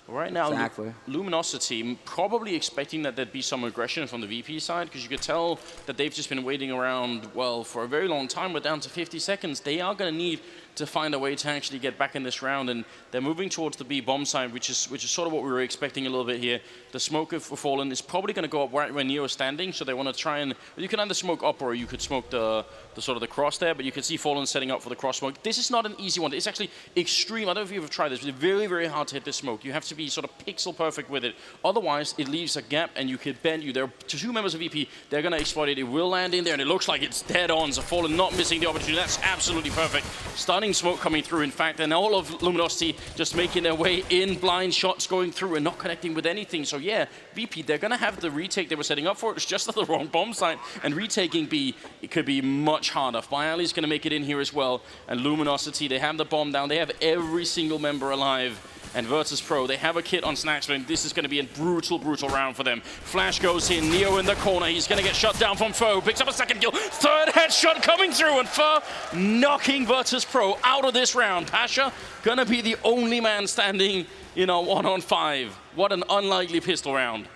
Right now, exactly. Luminosity probably expecting that there'd be some aggression from the VP side, because you could tell that they've just been waiting around, well, for a very long time. We're down to 50 seconds. They are going to need to find a way to actually get back in this round, and they're moving towards the B bomb side, which is sort of what we were expecting a little bit here. The smoke of Fallen is probably going to go up right where Neo is standing, so they want to try and... You can either smoke up or you could smoke the sort of the cross there, but you can see Fallen setting up for the cross smoke. This is not an easy one. It's actually extreme. I don't know if you've ever tried this, but it's very, very hard to hit this smoke. You have to be sort of pixel perfect with it. Otherwise, it leaves a gap and you could bend you. There are 2 members of VP. They're going to exploit it. It will land in there, and it looks like it's dead on. So Fallen not missing the opportunity. That's absolutely perfect. Stunning smoke coming through, in fact, and all of Luminosity just making their way in, blind shots going through and not connecting with anything. So yeah, VP, they're going to have the retake they were setting up for. It's just at the wrong bomb site, and retaking B, it could be much harder. Bialdi's going to make it in here as well, and Luminosity, they have the bomb down. They have every single member alive. And Virtus.Pro, they have a kit on Snacks, but this is going to be a brutal, brutal round for them. Flash goes in, Neo in the corner. He's going to get shut down from Foe. Picks up a second kill. 3rd headshot coming through, and Foe knocking Virtus.Pro out of this round. Pasha going to be the only man standing in a 1-on-5. What an unlikely pistol round.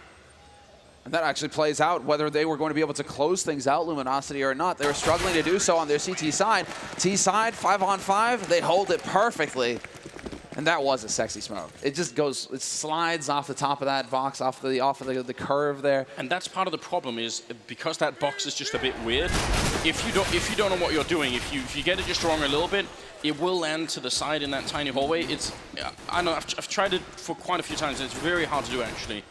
And that actually plays out whether they were going to be able to close things out, Luminosity, or not. They were struggling to do so on their CT side. T side, 5-on-5, they hold it perfectly. And that was a sexy smoke. It just goes, it slides off the top of that box, off of the curve there. And that's part of the problem is because that box is just a bit weird. If you don't know what you're doing, if you get it just wrong a little bit, it will land to the side in that tiny hallway. It's, I know I've tried it for quite a few times, and it's very hard to do actually.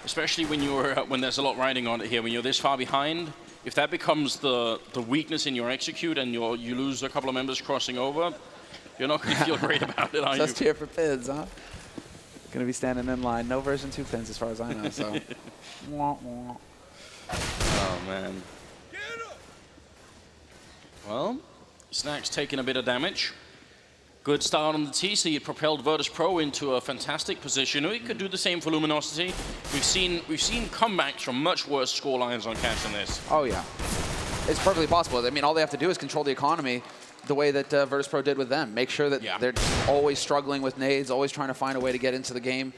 Especially when there's a lot riding on it here, when you're this far behind. If that becomes the weakness in your execute and you lose a couple of members crossing over, you're not going to feel great about it, are you? Just here for pins, huh? Going to be standing in line. No version 2 pins as far as I know, so. Oh, man. Well, Snacks taking a bit of damage. Good start on the TC. It propelled Virtus.Pro into a fantastic position. We could do the same for Luminosity. We've seen comebacks from much worse score lines on cash than this. Oh yeah, it's perfectly possible. I mean, all they have to do is control the economy the way that Virtus.Pro did with them. Make sure that they're just always struggling with nades, always trying to find a way to get into the game.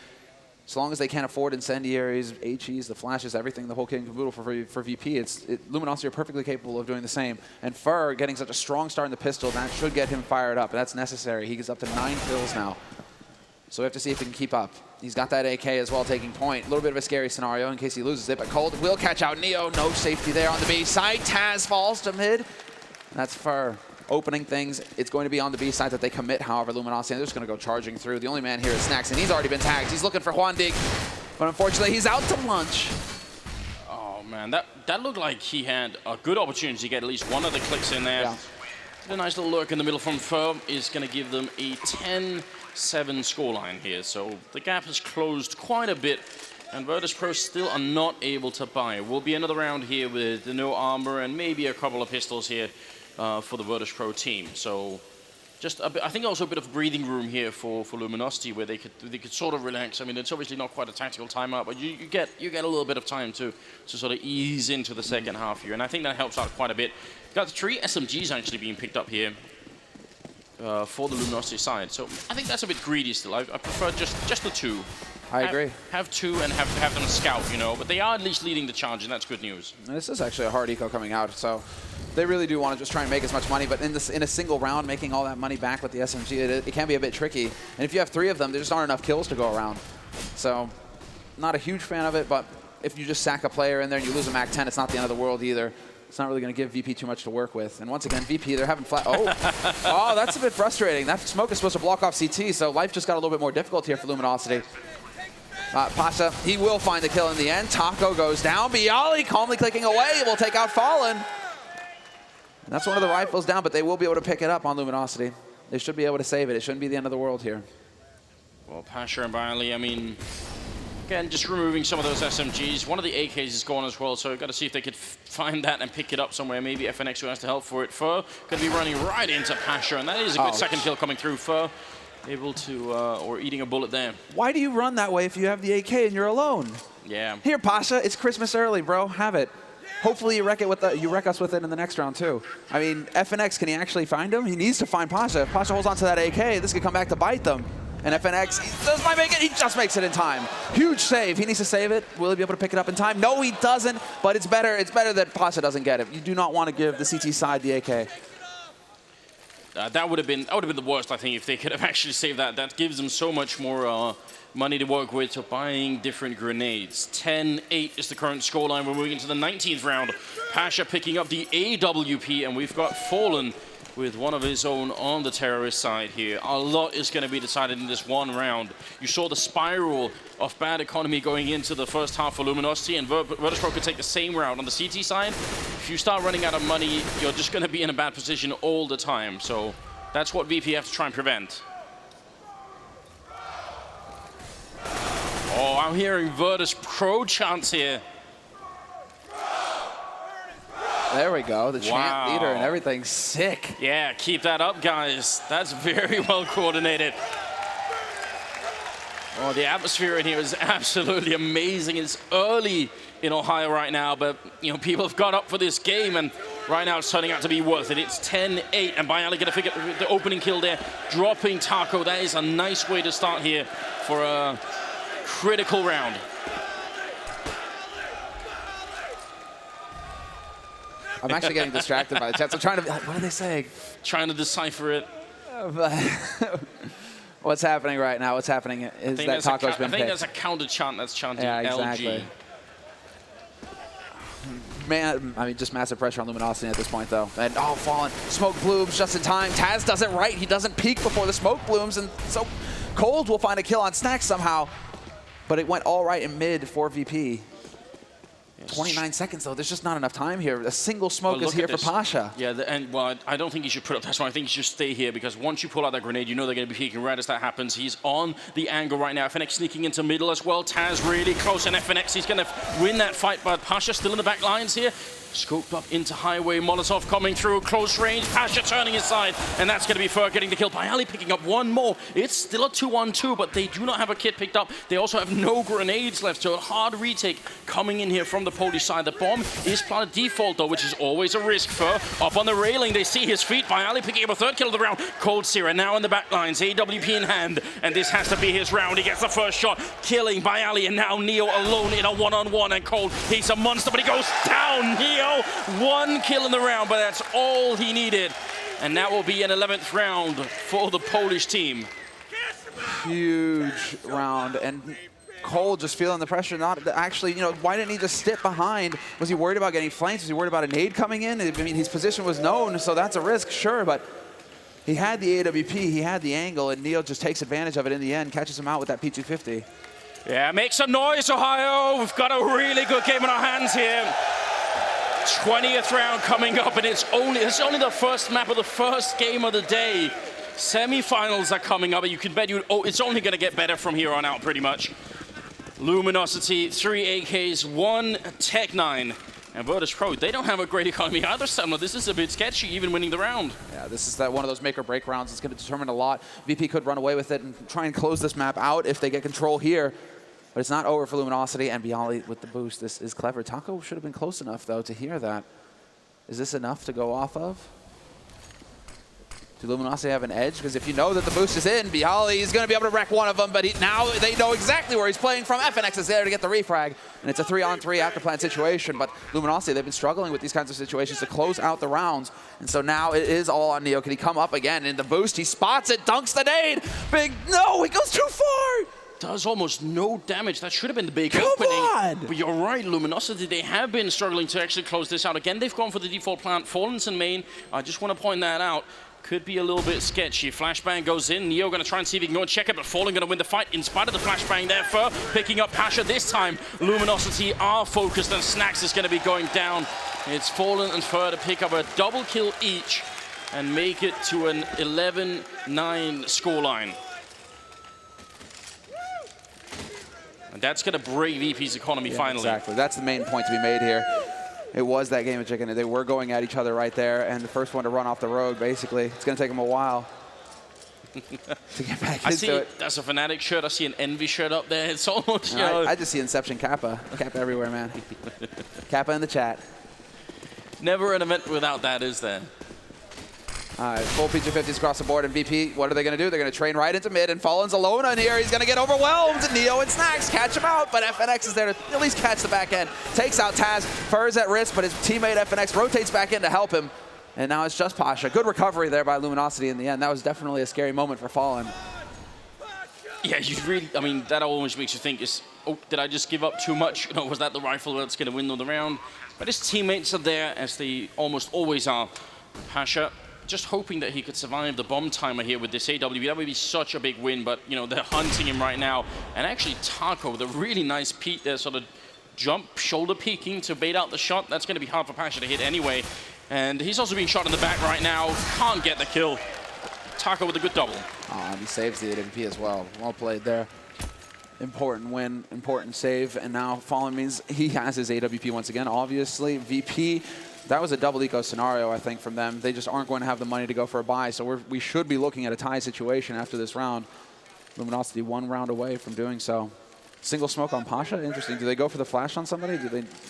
As long as they can't afford incendiaries, HEs, the flashes, everything, the whole kit and caboodle for VP, Luminosity are perfectly capable of doing the same. And Fur getting such a strong start in the pistol, that should get him fired up. That's necessary. He gets up to 9 kills now. So we have to see if he can keep up. He's got that AK as well, taking point. A little bit of a scary scenario in case he loses it, but Cold will catch out Neo. No safety there on the B side. Taz falls to mid. That's for opening things. It's going to be on the B side that they commit, however, Luminosity, and they're just going to go charging through. The only man here is Snacks, and he's already been tagged. He's looking for Juan Dig, but unfortunately, he's out to lunch. Oh, man, that looked like he had a good opportunity to get at least one of the clicks in there. Yeah. A nice little lurk in the middle from Fur is going to give them a 10-7 scoreline here. So the gap has closed quite a bit, and Virtus.Pro still are not able to buy. Will be another round here with no armor and maybe a couple of pistols here for the Virtus.Pro team. So just a bit, I think also a bit of breathing room here for Luminosity, where they could sort of relax. I mean, it's obviously not quite a tactical timeout, but you get a little bit of time to sort of ease into the second half here, and I think that helps out quite a bit. Got 3 SMGs actually being picked up here for the Luminosity side, so I think that's a bit greedy still. I prefer just the 2. I agree. Have 2 and have them scout, you know, but they are at least leading the charge, and that's good news. This is actually a hard eco coming out, so they really do want to just try and make as much money, but in a single round, making all that money back with the SMG, it can be a bit tricky. And if you have 3 of them, there just aren't enough kills to go around. So, not a huge fan of it, but if you just sack a player in there and you lose a MAC 10, it's not the end of the world either. It's not really going to give VP too much to work with. And once again, VP, they're having flat. Oh, oh, that's a bit frustrating. That smoke is supposed to block off CT, so life just got a little bit more difficult here for Luminosity. Pasha, he will find the kill in the end. Taco goes down. Bialy calmly clicking away. Will take out Fallen. And that's one of the rifles down, but they will be able to pick it up on Luminosity. They should be able to save it. It shouldn't be the end of the world here. Well, Pasha and Bialy, I mean, again, just removing some of those SMGs. One of the AKs is gone as well, so we've got to see if they could find that and pick it up somewhere. Maybe FNX who has to help for it. Fur going to be running right into Pasha, and that is a good second kill coming through. Fur able to, or eating a bullet there. Why do you run that way if you have the AK and you're alone? Yeah. Here, Pasha, it's Christmas early, bro. Have it. Hopefully you wreck us with it in the next round too. I mean, FNX, can he actually find him? He needs to find Pasha. If Pasha holds on to that AK, this could come back to bite them. And FNX, he does not make it. He just makes it in time. Huge save. He needs to save it. Will he be able to pick it up in time? No, he doesn't. But it's better. It's better that Pasha doesn't get it. You do not want to give the CT side the AK. That would have been the worst, I think, if they could have actually saved that. That gives them so much more money to work with to buying different grenades. 10-8 is the current scoreline. We're moving into the 19th round. Pasha picking up the AWP, and we've got Fallen with one of his own on the terrorist side here. A lot is going to be decided in this one round. You saw the spiral of bad economy going into the first half for Luminosity, and Virtus.Pro could take the same route. On the CT side, if you start running out of money, you're just going to be in a bad position all the time. So that's what VP have to try and prevent. Oh, I'm hearing Virtus.Pro chants here. There we go, the chant leader and everything. Sick. Yeah, keep that up, guys. That's very well coordinated. Oh, the atmosphere in here is absolutely amazing. It's early in Ohio right now, but you know, people have got up for this game, and right now it's turning out to be worth it. It's 10-8, and Bialy gonna figure the opening kill there, dropping Taco. That is a nice way to start here for a critical round. I'm actually getting distracted by the chat. I'm trying to, what are they saying? Trying to decipher it. What's happening right now? What's happening is that Taco's been picked. I think there's a counter chant that's chanting exactly. LG. Man, I mean, just massive pressure on Luminosity at this point, though. And, oh, Fallen. Smoke blooms just in time. Taz does it right. He doesn't peek before the smoke blooms, and so Cold will find a kill on Snacks somehow. But it went all right in mid for VP. 29 seconds, though. There's just not enough time here. A single smoke is here for Pasha. Yeah, and well, I don't think he should put up that one. I think he should stay here, because once you pull out that grenade, you know they're going to be peeking right as that happens. He's on the angle right now. FNX sneaking into middle as well. Taz really close, and FNX, he's going to win that fight, but Pasha still in the back lines here. Scoped up into highway. Molotov coming through close range. Pasha turning his side, and that's going to be Fur getting the kill. Bialy picking up one more. It's still a 2-on-2, but they do not have a kit picked up. They also have no grenades left, so a hard retake coming in here from the Polish side. The bomb is planted default, though, which is always a risk. Fur up on the railing. They see his feet. Bialy picking up a third kill of the round. Cold Sierra now in the back lines. AWP in hand, and this has to be his round. He gets the first shot, killing Bialy, and now Neo alone in a one-on-one, and Cold, he's a monster, but he goes down. Neo, one kill in the round, but that's all he needed. And that will be an 11th round for the Polish team. Huge round, and Cole just feeling the pressure. Not actually, you know, why didn't he just step behind? Was he worried about getting flanked? Was he worried about a nade coming in? I mean, his position was known, so that's a risk, sure, but he had the AWP, he had the angle, and Neo just takes advantage of it in the end, catches him out with that P250. Yeah, make some noise, Ohio. We've got a really good game in our hands here. 20th round coming up, and it's only the first map of the first game of the day. Semi-finals are coming up, and you can bet it's only going to get better from here on out, pretty much. Luminosity, 3 AKs, 1 Tech-9. And Virtus.Pro, they don't have a great economy either, Semmler. This is a bit sketchy, even winning the round. Yeah, this is one of those make-or-break rounds. It's going to determine a lot. VP could run away with it and try and close this map out if they get control here. But it's not over for Luminosity, and Bialy with the boost. This is clever. Taco should have been close enough, though, to hear that. Is this enough to go off of? Do Luminosity have an edge? Because if you know that the boost is in, Bialy is going to be able to wreck one of them, but now they know exactly where he's playing from. FNX is there to get the refrag, and it's a 3-on-3 after plant situation. But Luminosity, they've been struggling with these kinds of situations to close out the rounds, and so now it is all on Neo. Can he come up again in the boost? He spots it, dunks the nade. Big, no, he goes too far. Does almost no damage. That should have been the big opening. On. But you're right, Luminosity, they have been struggling to actually close this out. Again, they've gone for the default plant. Fallen's in main. I just want to point that out. Could be a little bit sketchy. Flashbang goes in. Neo going to try and see if he can go and check it, but Fallen going to win the fight in spite of the flashbang there. Fur picking up Pasha this time. Luminosity are focused, and Snacks is going to be going down. It's Fallen and Fur to pick up a double kill each and make it to an 11-9 scoreline. And that's going to break VP's economy finally. Exactly. That's the main point to be made here. It was that game of chicken. They were going at each other right there, and the first one to run off the road, basically. It's going to take them a while to get back into it. That's a Fnatic shirt. I see an Envy shirt up there. It's almost, you know. I just see Inception Kappa. Kappa everywhere, man. Kappa in the chat. Never an event without that, is there? All right, full P250s across the board, and VP, what are they going to do? They're going to train right into mid, and Fallen's alone on here. He's going to get overwhelmed. Neo and Snacks catch him out, but FNX is there to at least catch the back end. Takes out Taz. Fur's at risk, but his teammate FNX rotates back in to help him. And now it's just Pasha. Good recovery there by Luminosity in the end. That was definitely a scary moment for Fallen. Yeah, you really, I mean, that always makes you think, oh, did I just give up too much? You know, was that the rifle that's going to win the round? But his teammates are there, as they almost always are. Pasha, just hoping that he could survive the bomb timer here with this AWP. That would be such a big win, but, you know, they're hunting him right now. And actually, Taco with a really nice peek there, sort of jump, shoulder peeking to bait out the shot. That's going to be hard for Pasha to hit anyway. And he's also being shot in the back right now. Can't get the kill. Taco with a good double. Oh, and he saves the AWP as well. Well played there. Important win, important save. And now Fallen means he has his AWP once again. Obviously, VP, that was a double eco scenario, I think, from them. They just aren't going to have the money to go for a buy. So we should be looking at a tie situation after this round. Luminosity 1 round away from doing so. Single smoke on Pasha, interesting. Do they go for the flash on somebody?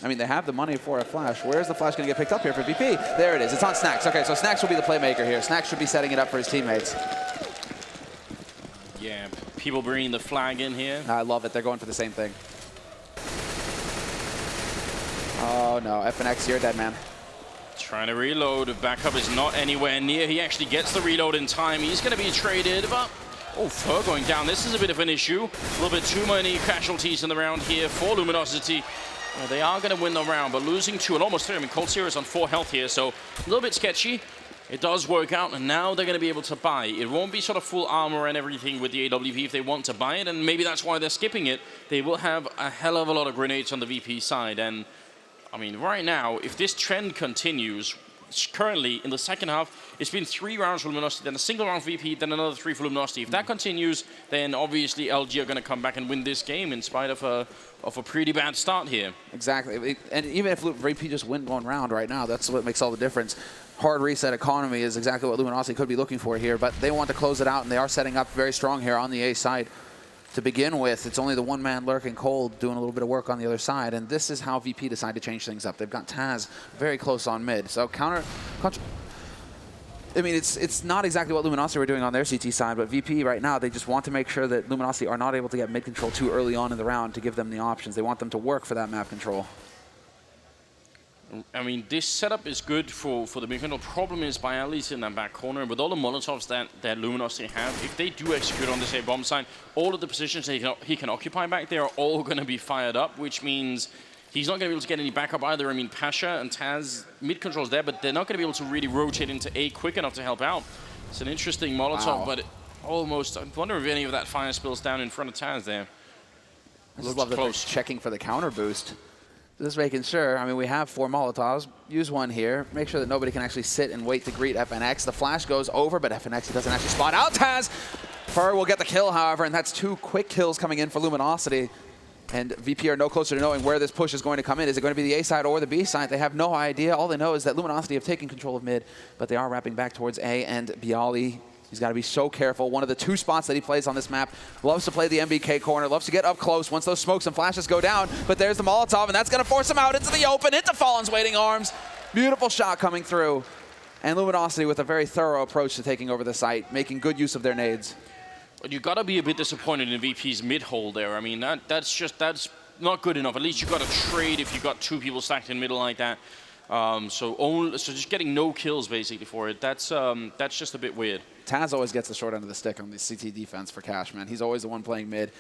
I mean, they have the money for a flash. Where's the flash going to get picked up here for VP? There it is. It's on Snacks. Okay, so Snacks will be the playmaker here. Snacks should be setting it up for his teammates. Yeah, people bringing the flag in here. I love it. They're going for the same thing. Oh, no. FNX, you're dead, man. Trying to reload. Backup is not anywhere near. He actually gets the reload in time. He's going to be traded, but... Oh, Fur going down. This is a bit of an issue. A little bit too many casualties in the round here for Luminosity. Well, they are going to win the round, but losing 2 and almost 3. I mean, Cold Series on 4 health here, so a little bit sketchy. It does work out, and now they're going to be able to buy. It won't be sort of full armor and everything with the AWP if they want to buy it, and maybe that's why they're skipping it. They will have a hell of a lot of grenades on the VP side, and I mean, right now, if this trend continues, currently in the second half, it's been 3 rounds for Luminosity, then a single round for VP, then another 3 for Luminosity. If that continues, then obviously LG are going to come back and win this game in spite of a pretty bad start here. Exactly, and even if VP just win 1 round right now, that's what makes all the difference. Hard reset economy is exactly what Luminosity could be looking for here, but they want to close it out, and they are setting up very strong here on the A side. To begin with, it's only the one-man lurking Cold doing a little bit of work on the other side, and this is how VP decide to change things up. They've got Taz very close on mid, so I mean, it's not exactly what Luminosity were doing on their CT side, but VP right now, they just want to make sure that Luminosity are not able to get mid control too early on in the round to give them the options. They want them to work for that map control. I mean, this setup is good for the mid-control. Problem is, Bialy's in that back corner, and with all the Molotovs that Luminosity have, if they do execute on this A bomb sign, all of the positions that he can occupy back there are all going to be fired up, which means he's not going to be able to get any backup either. I mean, Pasha and Taz, mid-control's there, but they're not going to be able to really rotate into A quick enough to help out. It's an interesting Molotov, but almost, I wonder if any of that fire spills down in front of Taz there. I just love that they're checking for the counter boost. Just making sure. I mean, we have 4 Molotovs. Use one here. Make sure that nobody can actually sit and wait to greet FNX. The flash goes over, but FNX doesn't actually spot out Taz. Fur will get the kill, however, and that's 2 quick kills coming in for Luminosity. And VP are no closer to knowing where this push is going to come in. Is it going to be the A side or the B side? They have no idea. All they know is that Luminosity have taken control of mid, but they are wrapping back towards A, and Bialy, he's got to be so careful. One of the 2 spots that he plays on this map. Loves to play the MBK corner, loves to get up close once those smokes and flashes go down. But there's the Molotov, and that's going to force him out into the open, into Fallen's waiting arms. Beautiful shot coming through. And Luminosity with a very thorough approach to taking over the site, making good use of their nades. But you got to be a bit disappointed in VP's mid-hole there. I mean, that's not good enough. At least you got to trade if you got 2 people stacked in middle like that. So just getting no kills basically for it. That's just a bit weird. Taz always gets the short end of the stick on the CT defense for Cash, man. He's always the one playing mid,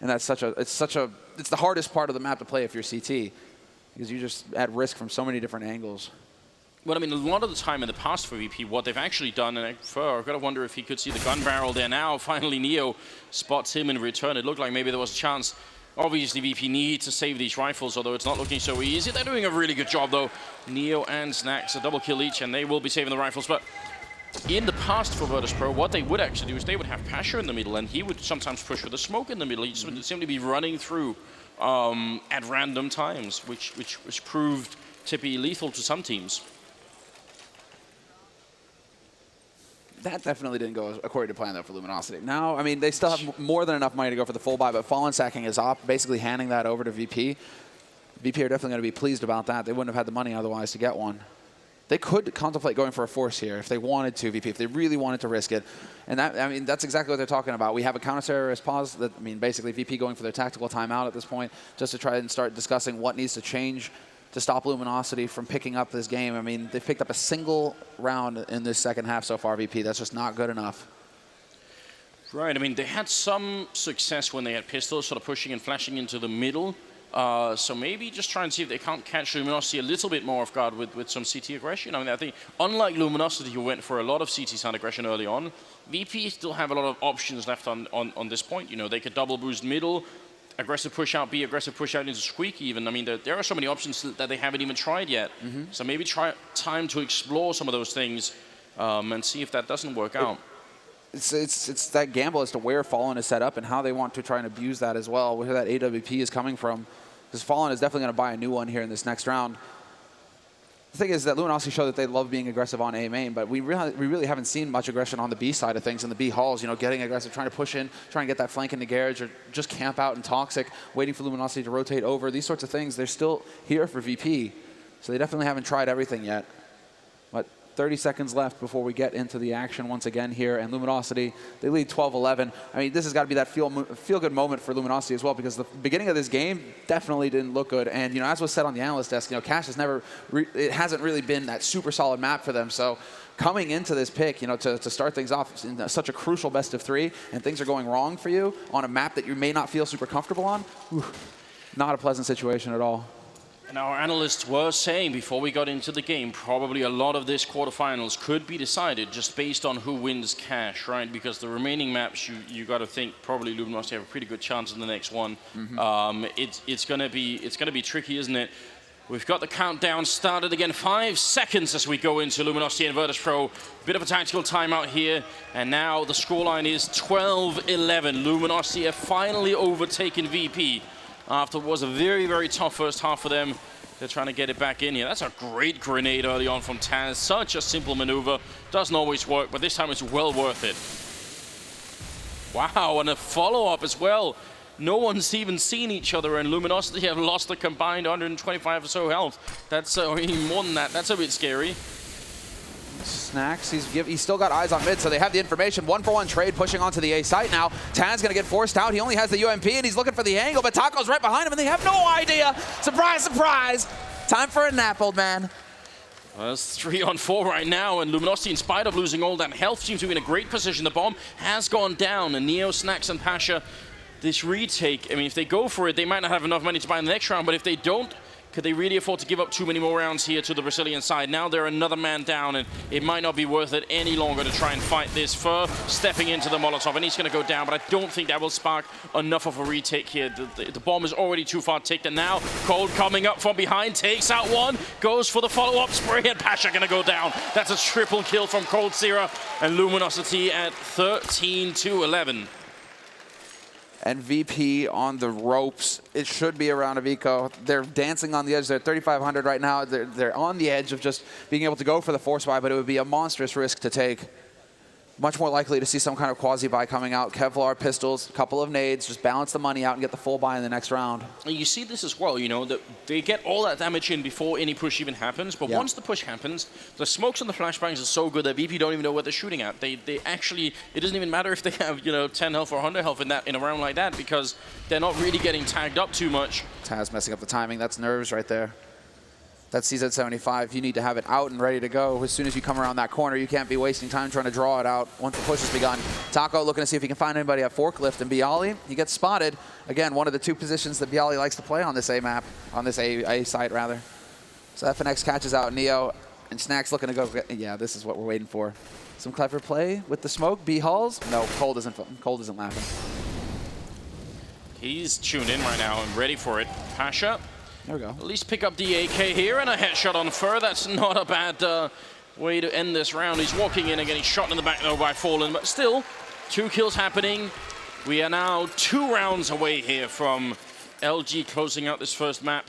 and that's it's the hardest part of the map to play if you're CT, because you're just at risk from so many different angles. Well, I mean, a lot of the time in the past for VP, what they've actually done, and I've got to wonder if he could see the gun barrel there now. Finally, Neo spots him in return. It looked like maybe there was a chance. Obviously, VP need to save these rifles, although it's not looking so easy. They're doing a really good job, though. Neo and Snacks, a double kill each, and they will be saving the rifles. But in the past for Virtus.Pro, what they would actually do is they would have Pasha in the middle, and he would sometimes push with the smoke in the middle. He just would simply be running through at random times, which proved to be lethal to some teams. That definitely didn't go according to plan, though, for Luminosity. Now, I mean, they still have more than enough money to go for the full buy, but Fallen sacking is off, basically handing that over to VP. VP are definitely going to be pleased about that. They wouldn't have had the money otherwise to get one. They could contemplate going for a force here if they wanted to, VP, if they really wanted to risk it. And that, I mean, that's exactly what they're talking about. We have a counter-terrorist pause. That, I mean, basically VP going for their tactical timeout at this point, just to try and start discussing what needs to change to stop Luminosity from picking up this game. I mean, they've picked up a single round in this second half so far, VP. That's just not good enough. Right, I mean, they had some success when they had pistols, sort of pushing and flashing into the middle. So maybe just try and see if they can't catch Luminosity a little bit more off guard with some CT aggression. I mean, I think unlike Luminosity, who went for a lot of CT sound aggression early on, VP still have a lot of options left on this point. You know, they could double boost middle, aggressive push out B, aggressive push out into Squeak even. I mean, there are so many options that they haven't even tried yet. So maybe try time to explore some of those things and see if that doesn't work out. It's that gamble as to where Fallen is set up and how they want to try and abuse that as well, where that AWP is coming from. Because Fallen is definitely going to buy a new one here in this next round. The thing is that Luminosity showed that they love being aggressive on A main, but we really haven't seen much aggression on the B side of things in the B halls. You know, getting aggressive, trying to push in, trying to get that flank into garage, or just camp out in Toxic, waiting for Luminosity to rotate over. These sorts of things, they're still here for VP. So they definitely haven't tried everything yet. But 30 seconds left before we get into the action once again here, and Luminosity, they lead 12-11. I mean, this has got to be that feel-good moment for Luminosity as well, because the beginning of this game definitely didn't look good. And, you know, as was said on the analyst desk, you know, Cash has it hasn't really been that super solid map for them. So coming into this pick, you know, to start things off in such a crucial best of 3, and things are going wrong for you on a map that you may not feel super comfortable on, not a pleasant situation at all. And our analysts were saying before we got into the game, probably a lot of this quarterfinals could be decided just based on who wins Cash, right? Because the remaining maps, you got to think probably Luminosity have a pretty good chance in the next one. It's gonna be tricky, isn't it? We've got the countdown started again. 5 seconds as we go into Luminosity and Virtus.Pro. Bit of a tactical timeout here, and now the scoreline is 12-11. Luminosity have finally overtaken VP. After what was a very, very tough first half for them. They're trying to get it back in here. That's a great grenade early on from Taz. Such a simple maneuver. Doesn't always work, but this time it's well worth it. Wow, and a follow-up as well. No one's even seen each other, and Luminosity have lost a combined 125 or so health. That's even more than that. That's a bit scary. Snacks, he's still got eyes on mid, so they have the information. 1-for-1 trade pushing onto the A site now. Taz gonna get forced out. He only has the UMP, and he's looking for the angle, but Taco's right behind him, and they have no idea. Surprise, surprise. Time for a nap, old man. Well, it's 3-on-4 right now, and Luminosity, in spite of losing all that health, seems to be in a great position. The bomb has gone down, and Neo, Snax, and Pasha, this retake, I mean, if they go for it, they might not have enough money to buy in the next round, but if they don't, could they really afford to give up too many more rounds here to the Brazilian side? Now they're another man down, and it might not be worth it any longer to try and fight this. Fur stepping into the Molotov, and he's going to go down, but I don't think that will spark enough of a retake here. The bomb is already too far ticked, and now Cold coming up from behind, takes out one, goes for the follow-up spray, and Pasha going to go down. That's a triple kill from Cold Sierra, and Luminosity at 13-11. And VP on the ropes. It should be a round of eco. They're dancing on the edge. They're at 3,500 right now. They're on the edge of just being able to go for the force buy, but it would be a monstrous risk to take. Much more likely to see some kind of quasi-buy coming out. Kevlar, pistols, a couple of nades, just balance the money out and get the full buy in the next round. You see this as well, you know, that they get all that damage in before any push even happens, but once the push happens, the smokes and the flashbangs are so good that VP don't even know what they're shooting at. They actually, it doesn't even matter if they have, you know, 10 health or 100 health in a round like that, because they're not really getting tagged up too much. Taz messing up the timing. That's nerves right there. That's CZ75. You need to have it out and ready to go. As soon as you come around that corner, you can't be wasting time trying to draw it out once the push has begun. Taco looking to see if he can find anybody at forklift, and Bialy, he gets spotted. Again, one of the two positions that Bialy likes to play on this A map, on this A site rather. So FNX catches out Neo, and Snack's looking to go. Yeah, this is what we're waiting for. Some clever play with the smoke. B Halls. No, Cold isn't laughing. He's tuned in right now and ready for it. Pasha. There we go. At least pick up the AK here, and a headshot on Fur. That's not a bad way to end this round. He's walking in again. He's shot in the back though by Fallen, but still, 2 kills happening. We are now 2 rounds away here from LG closing out this first map.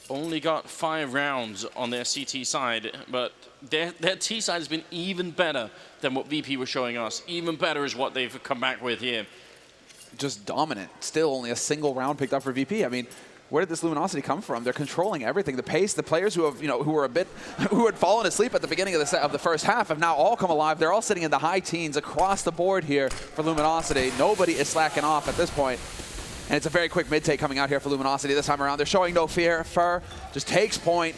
Only got 5 rounds on their CT side, but their T side has been even better than what VP was showing us. Even better is what they've come back with here. Just dominant. Still only a single round picked up for VP. I mean, where did this Luminosity come from? They're controlling everything. The pace, the players who have, who had fallen asleep at the beginning of the first half have now all come alive. They're all sitting in the high teens across the board here for Luminosity. Nobody is slacking off at this point. And it's a very quick mid-take coming out here for Luminosity this time around. They're showing no fear. Fur just takes point.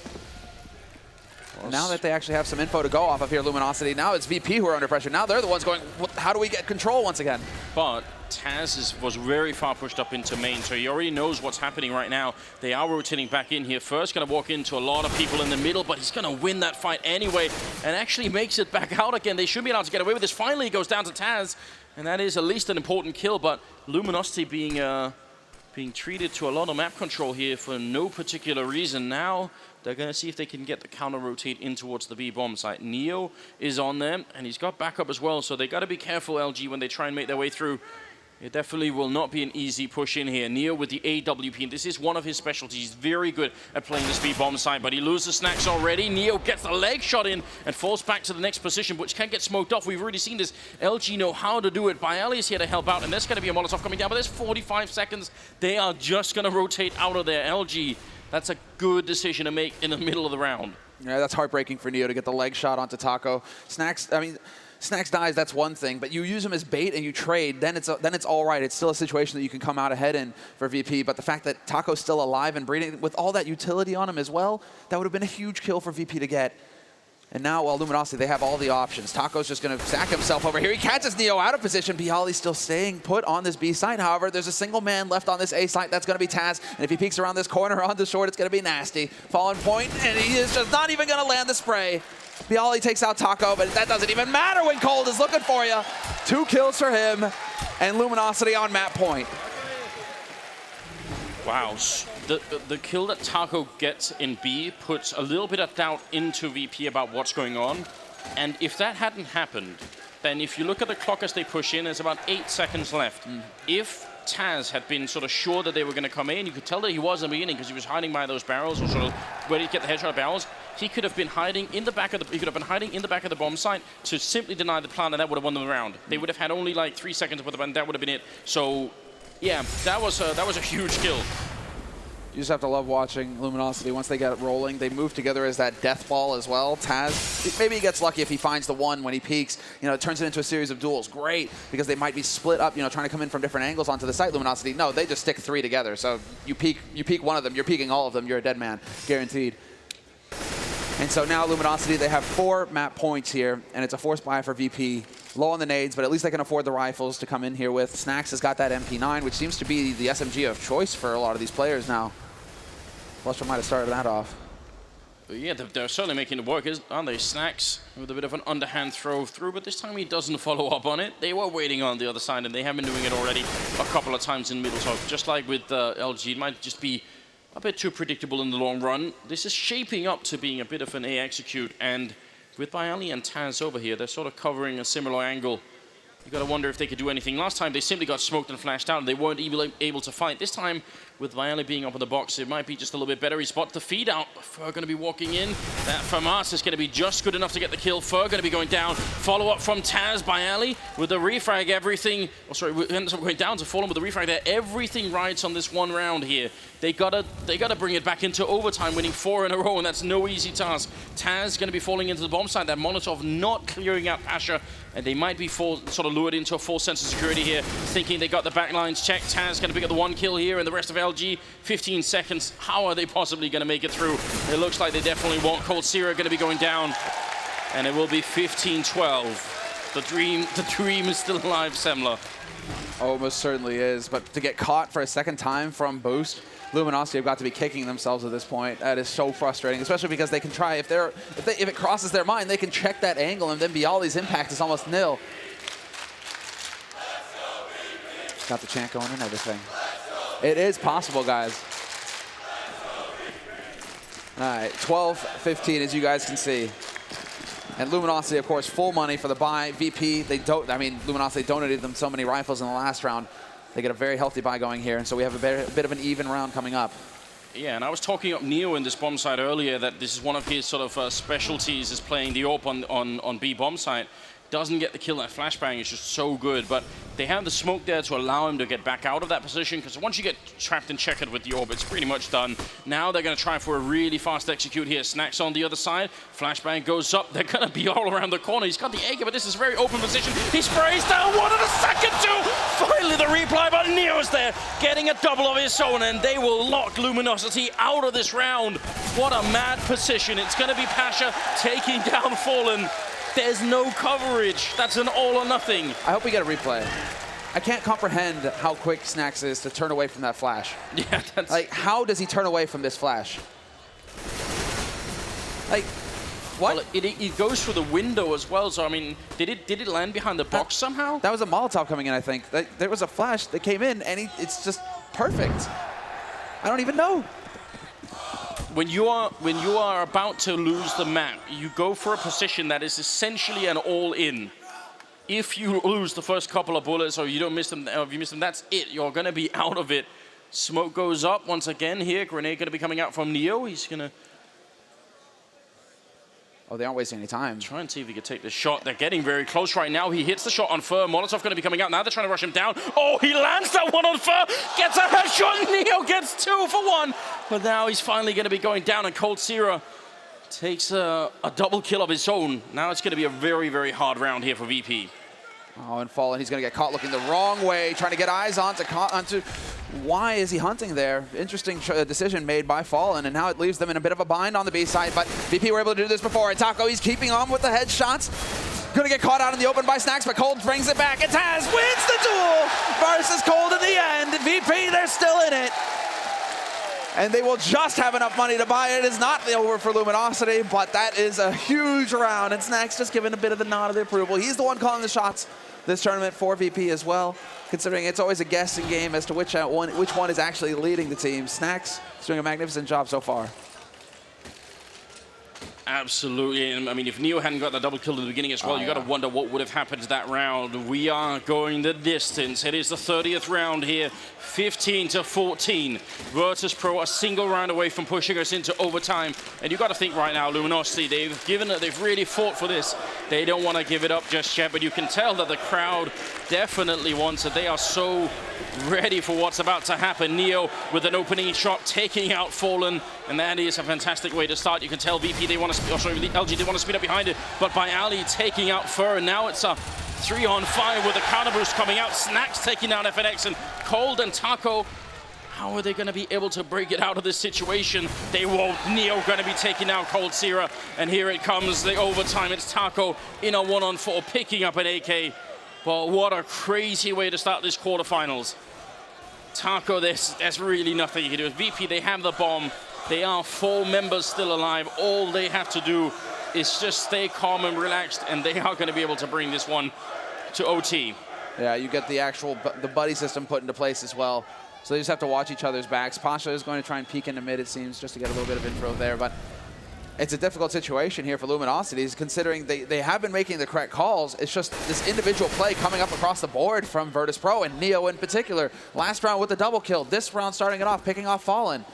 Now that they actually have some info to go off of here, Luminosity, now it's VP who are under pressure. Now they're the ones going, how do we get control once again? But Taz was very far pushed up into main, so he already knows what's happening right now. They are rotating back in here. First going to walk into a lot of people in the middle, but he's going to win that fight anyway and actually makes it back out again. They should be allowed to get away with this. Finally, it goes down to Taz, and that is at least an important kill, but Luminosity being treated to a lot of map control here for no particular reason. Now they're going to see if they can get the counter rotate in towards the B bomb site. Neo is on them, and he's got backup as well, so they got to be careful, LG, when they try and make their way through. It definitely will not be an easy push in here. Neo with the AWP, and this is one of his specialties. He's very good at playing this B bomb site, but he loses Snacks already. Neo gets the leg shot in and falls back to the next position, which can get smoked off. We've already seen this. LG know how to do it. Bialy is here to help out, and there's going to be a Molotov coming down, but there's 45 seconds. They are just going to rotate out of there. LG, that's a good decision to make in the middle of the round. Yeah, that's heartbreaking for Neo to get the leg shot onto Taco. Snacks dies, that's one thing, but you use him as bait and you trade, then it's all right. It's still a situation that you can come out ahead in for VP, but the fact that Taco's still alive and breathing with all that utility on him as well, that would have been a huge kill for VP to get. And now, while Luminosity, they have all the options. Taco's just going to sack himself over here. He catches Neo out of position. Bialy's still staying put on this B site. However, there's a single man left on this A site. That's going to be Taz. And if he peeks around this corner on the short, it's going to be nasty. Fallen point, and he is just not even going to land the spray. Bialy takes out Taco, but that doesn't even matter when Cold is looking for you. 2 kills for him, and Luminosity on map point. Wow. The kill that Taco gets in B puts a little bit of doubt into VP about what's going on. And if that hadn't happened, then if you look at the clock as they push in, there's about 8 seconds left. If Taz had been sort of sure that they were going to come in, you could tell that he was in the beginning because he was hiding by those barrels or sort of ready to get the headshot barrels. He could have been hiding in the back of the bomb site to simply deny the plant, and that would have won them the round. They would have had only like 3 seconds to put the button. That would have been it. So, yeah, that was a huge kill. You just have to love watching Luminosity. Once they get it rolling, they move together as that death ball as well. Taz, maybe he gets lucky if he finds the one when he peaks. You know, it turns it into a series of duels. Great, because they might be split up, you know, trying to come in from different angles onto the site. Luminosity, no, they just stick 3 together. So you peak one of them, you're peaking all of them. You're a dead man, guaranteed. And so now Luminosity, they have 4 map points here, and it's a forced buy for VP. Low on the nades, but at least they can afford the rifles to come in here with. Snacks has got that MP9, which seems to be the SMG of choice for a lot of these players now. Flusher might have started that off. But yeah, they're certainly making it work, aren't they? Snacks with a bit of an underhand throw through, but this time he doesn't follow up on it. They were waiting on the other side, and they have been doing it already a couple of times in middle. So just like with LG, it might just be a bit too predictable in the long run. This is shaping up to being a bit of an A execute, and with Bialy and Taz over here, they're sort of covering a similar angle. You got to wonder if they could do anything. Last time, they simply got smoked and flashed out, and they weren't able to fight. This time, with Bialy being up in the box, it might be just a little bit better. He spots the feed out. Fur going to be walking in. That FAMAS is going to be just good enough to get the kill. Fur going to be going down. Follow-up from Taz. Bialy with the refrag, everything... Oh, sorry, ends up going down to Fallen with the refrag there. Everything rides on this one round here. They gotta bring it back into overtime, winning 4 in a row, and that's no easy task. Taz going to be falling into the bomb site. That Molotov not clearing out Pasha, and they might be sort of lured into a false sense of security here, thinking they got the backlines checked. Taz going to pick up the 1 kill here, and the rest of LG, 15 seconds. How are they possibly going to make it through? It looks like they definitely won't. Cold Sierra going to be going down, and it will be 15-12. The dream is still alive, Semmler. Oh, most certainly is, but to get caught for a second time from Boost, Luminosity have got to be kicking themselves at this point. That is so frustrating, especially because they can try, if it crosses their mind, they can check that angle, and then Bialy's impact is almost nil. Got the chant going and everything. It is possible, guys. All right, 12-15, as you guys can see. And Luminosity, of course, full money for the buy. VP, Luminosity donated them so many rifles in the last round. They get a very healthy buy going here, and so we have a bit of an even round coming up. Yeah, and I was talking up Neo in this bomb site earlier that this is one of his sort of specialties, is playing the AWP on B bomb site. Doesn't get the kill. That flashbang is just so good, but they have the smoke there to allow him to get back out of that position, because once you get trapped and checkered with the AWP, it's pretty much done. Now they're going to try for a really fast execute here. Snacks on the other side. Flashbang goes up. They're going to be all around the corner. He's got the AK, but this is a very open position. He sprays down 1 in a second, 2. Finally the reply, but Neo's there, getting a double of his own, and they will lock Luminosity out of this round. What a mad position. It's going to be Pasha taking down Fallen. There's no coverage. That's an all or nothing. I hope we get a replay. I can't comprehend how quick Snacks is to turn away from that flash. Yeah, that's... Like, how does he turn away from this flash? Like, what? Well, it goes through the window as well, so I mean, did it land behind the box somehow? That was a Molotov coming in, I think. There was a flash that came in, and it's just perfect. I don't even know. When you are about to lose the map, you go for a position that is essentially an all-in. If you lose the first couple of bullets, or you don't miss them, or if you miss them, that's it. You're going to be out of it. Smoke goes up once again here. Grenade going to be coming out from Neo. He's going to... Oh, they aren't wasting any time. Try and see if he can take the shot. They're getting very close right now. He hits the shot on Fur. Molotov going to be coming out. Now they're trying to rush him down. Oh, he lands that one on Fur. Gets a headshot. Neo gets 2 for 1. But now he's finally going to be going down, and Cold Sierra takes a double kill of his own. Now it's going to be a very, very hard round here for VP. Oh, and Fallen, he's going to get caught looking the wrong way, trying to get eyes onto... Why is he hunting there? Interesting decision made by Fallen, and now it leaves them in a bit of a bind on the B side, but VP were able to do this before. And Taco, he's keeping on with the headshots. Going to get caught out in the open by Snacks, but Cold brings it back, and Taz wins the duel versus Cold in the end. VP, they're still in it. And they will just have enough money to buy it. It is not over for Luminosity, but that is a huge round, and Snacks just giving a bit of the nod of the approval. He's the one calling the shots this tournament for VP as well, considering it's always a guessing game as to which one is actually leading the team. Snacks is doing a magnificent job so far. Absolutely, and I mean, if Neo hadn't got that double kill at the beginning as well, you got to wonder what would have happened to that round. We are going the distance. It is the 30th round here, 15-14. Virtus.Pro a single round away from pushing us into overtime, and you got to think right now, Luminosity, they've really fought for this. They don't want to give it up just yet, but you can tell that the crowd definitely wants it. They are so ready for what's about to happen. Neo with an opening shot, taking out Fallen, and that is a fantastic way to start. You can tell VP, they want to, LG, they want to speed up behind it, but by Ali taking out Fur, and now it's a 3-on-5 with a counter boost coming out. Snacks taking out FNX, and Cold and Taco, how are they going to be able to break it out of this situation? They won't. Neo going to be taking out Cold Sierra, and here it comes, the overtime. It's Taco in a 1-on-4, picking up an AK. But what a crazy way to start this quarterfinals. Taco, there's really nothing you can do. VP, they have the bomb. They are 4 members still alive. All they have to do is just stay calm and relaxed, and they are going to be able to bring this one to OT. Yeah, you get the buddy system put into place as well. So they just have to watch each other's backs. Pasha is going to try and peek into mid, it seems, just to get a little bit of info there. But it's a difficult situation here for Luminosity, considering they have been making the correct calls. It's just this individual play coming up across the board from Virtus.Pro and Neo in particular. Last round with the double kill. This round starting it off, picking off Fallen.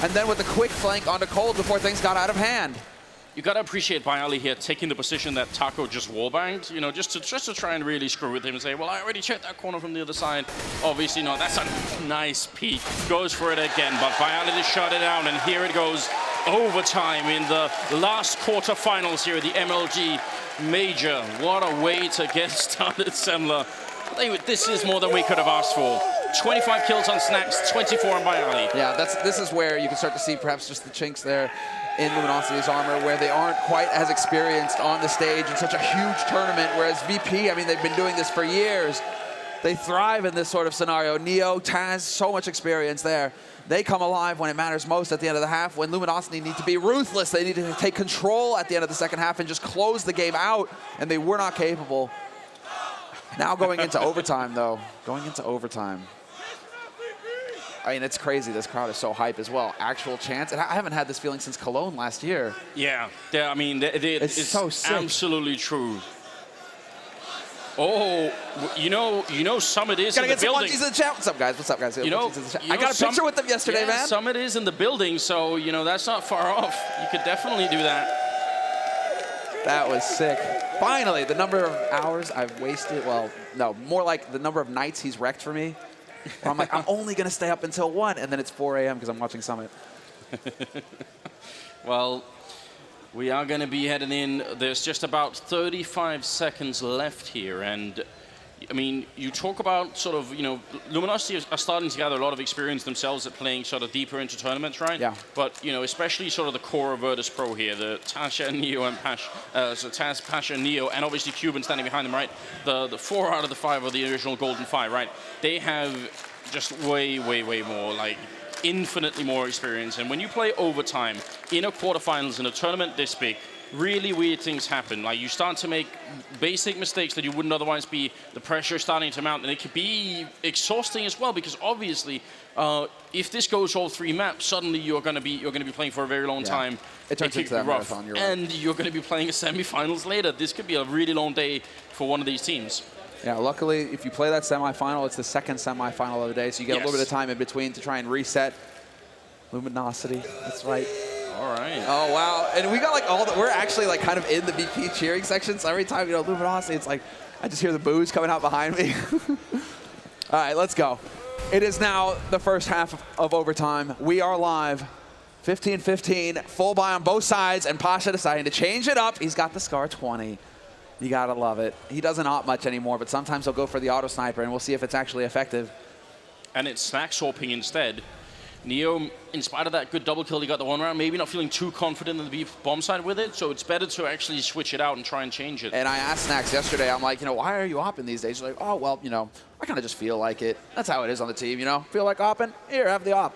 And then with the quick flank onto Cold before things got out of hand. You got to appreciate Bialy here taking the position that Taco just wallbanged, you know, just to try and really screw with him and say, well, I already checked that corner from the other side. Obviously not. That's a nice peek. Goes for it again, but Bialy just shut it down, and here it goes. Overtime in the last quarterfinals here at the MLG Major. What a way to get started, Semmler. This is more than we could have asked for. 25 kills on Snacks, 24 on Bialy. Yeah, this is where you can start to see perhaps just the chinks there in Luminosity's armor, where they aren't quite as experienced on the stage in such a huge tournament, whereas VP, I mean, they've been doing this for years. They thrive in this sort of scenario. Neo, Taz, so much experience there. They come alive when it matters most at the end of the half, when Luminosity need to be ruthless. They need to take control at the end of the second half and just close the game out, and they were not capable. Now going into overtime, though. Going into overtime. I mean, it's crazy. This crowd is so hype as well. Actual chance. And I haven't had this feeling since Cologne last year. Yeah, I mean, it's so sick. Absolutely true. Oh, you know, Summit is in the building. Gotta get some munchies in the chat. What's up, guys? What's up, guys? I got a picture with them yesterday, man. Summit is in the building, so, you know, that's not far off. You could definitely do that. That was sick. Finally, the number of hours I've wasted, well, no, more like the number of nights he's wrecked for me. I'm like, I'm only going to stay up until 1, and then it's 4 a.m. because I'm watching Summit. Well, we are going to be heading in. There's just about 35 seconds left here, and I mean, you talk about sort of, you know, Luminosity are starting to gather a lot of experience themselves at playing sort of deeper into tournaments, right? Yeah. But, you know, especially sort of the core of Virtus.Pro here, the Tasha, Neo, and Pash, so Taz, Pasha, Neo, and obviously Cuban standing behind them, right? The 4 out of the 5 are the original Golden 5, right? They have just way, way, way more, like, infinitely more experience. And when you play overtime in a quarterfinals in a tournament this big, really weird things happen. Like, you start to make basic mistakes that you wouldn't otherwise be. The pressure starting to mount, and it could be exhausting as well, because obviously, if this goes all 3 maps, suddenly you're going to be playing for a very long time. It turns into that marathon. You're right. And you're going to be playing a semifinals later. This could be a really long day for one of these teams. Yeah, luckily, if you play that semifinal, it's the second semifinal of the day, so you get a little bit of time in between to try and reset. Luminosity, that's right. All right. Oh, wow. And we got like we're actually like kind of in the VP cheering section, so every time, you know, Luminosity, it's like, I just hear the boos coming out behind me. All right, let's go. It is now the first half of overtime. We are live. 15-15, full buy on both sides, and Pasha deciding to change it up. He's got the Scar 20. You gotta love it. He doesn't opt much anymore, but sometimes he'll go for the auto sniper, and we'll see if it's actually effective. And it's snack swapping instead. Neo, in spite of that good double kill he got the 1 round, maybe not feeling too confident in the bomb side with it, so it's better to actually switch it out and try and change it. And I asked Snacks yesterday, I'm like, you know, why are you opping these days? He's like, oh, well, you know, I kind of just feel like it. That's how it is on the team, you know? Feel like opping? Here, have the op.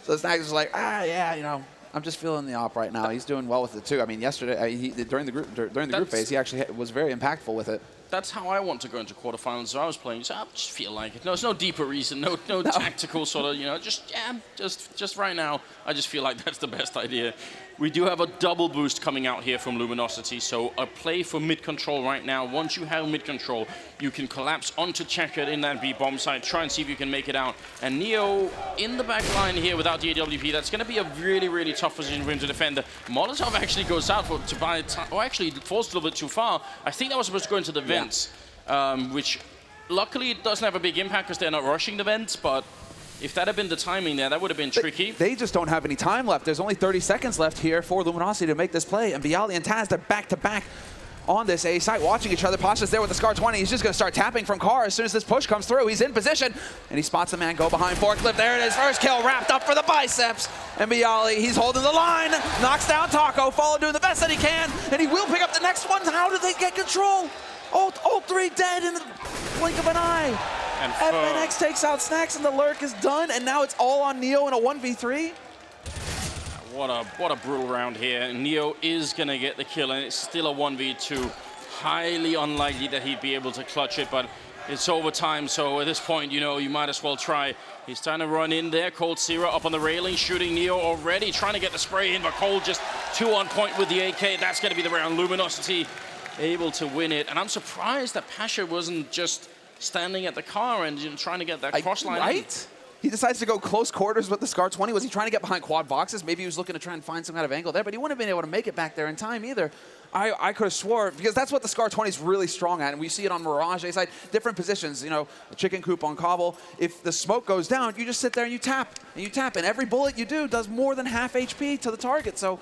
So Snacks is like, yeah, you know, I'm just feeling the op right now. He's doing well with it, too. I mean, yesterday, during the group phase, he actually was very impactful with it. That's how I want to go into quarterfinals. So I was playing, so I just feel like it. No, there's no deeper reason, no tactical sort of, you know, just right now, I just feel like that's the best idea. We do have a double boost coming out here from Luminosity, so a play for mid-control right now. Once you have mid-control, you can collapse onto Checkered in that B-bomb side, try and see if you can make it out. And Neo in the back line here without the AWP, that's going to be a really, really tough position for him to defend. Molotov actually goes out to buy time, or actually falls a little bit too far. I think that was supposed to go into the vents, which luckily, it doesn't have a big impact because they're not rushing the vents, but if that had been the timing there, that would have been tricky. They just don't have any time left. There's only 30 seconds left here for Luminosity to make this play, and Bialy and Taz, they're back-to-back on this A site, watching each other. Pasha's there with the Scar 20. He's just going to start tapping from car as soon as this push comes through. He's in position, and he spots the man go behind forklift. There it is, first kill wrapped up for the biceps. And Bialy, he's holding the line, knocks down Taco. Follow doing the best that he can, and he will pick up the next one. How did they get control? All three dead in the blink of an eye. And FNX takes out Snacks, and the lurk is done, and now it's all on Neo in a 1v3. What a brutal round here. Neo is going to get the kill, and it's still a 1v2. Highly unlikely that he'd be able to clutch it, but it's overtime, so at this point, you know, you might as well try. He's trying to run in there. Cold Zero up on the railing, shooting Neo already, trying to get the spray in, but Cold just 2 on point with the AK. That's going to be the round. Luminosity able to win it, and I'm surprised that Pasha wasn't just standing at the car and trying to get that cross line. Right? He decides to go close quarters with the Scar 20. Was he trying to get behind quad boxes? Maybe he was looking to try and find some kind of angle there, but he wouldn't have been able to make it back there in time either. I could have swore, because that's what the Scar 20 is really strong at, and we see it on Mirage A side, different positions, you know, a chicken coop on Cobble. If the smoke goes down, you just sit there and you tap, and every bullet you do does more than half HP to the target, so.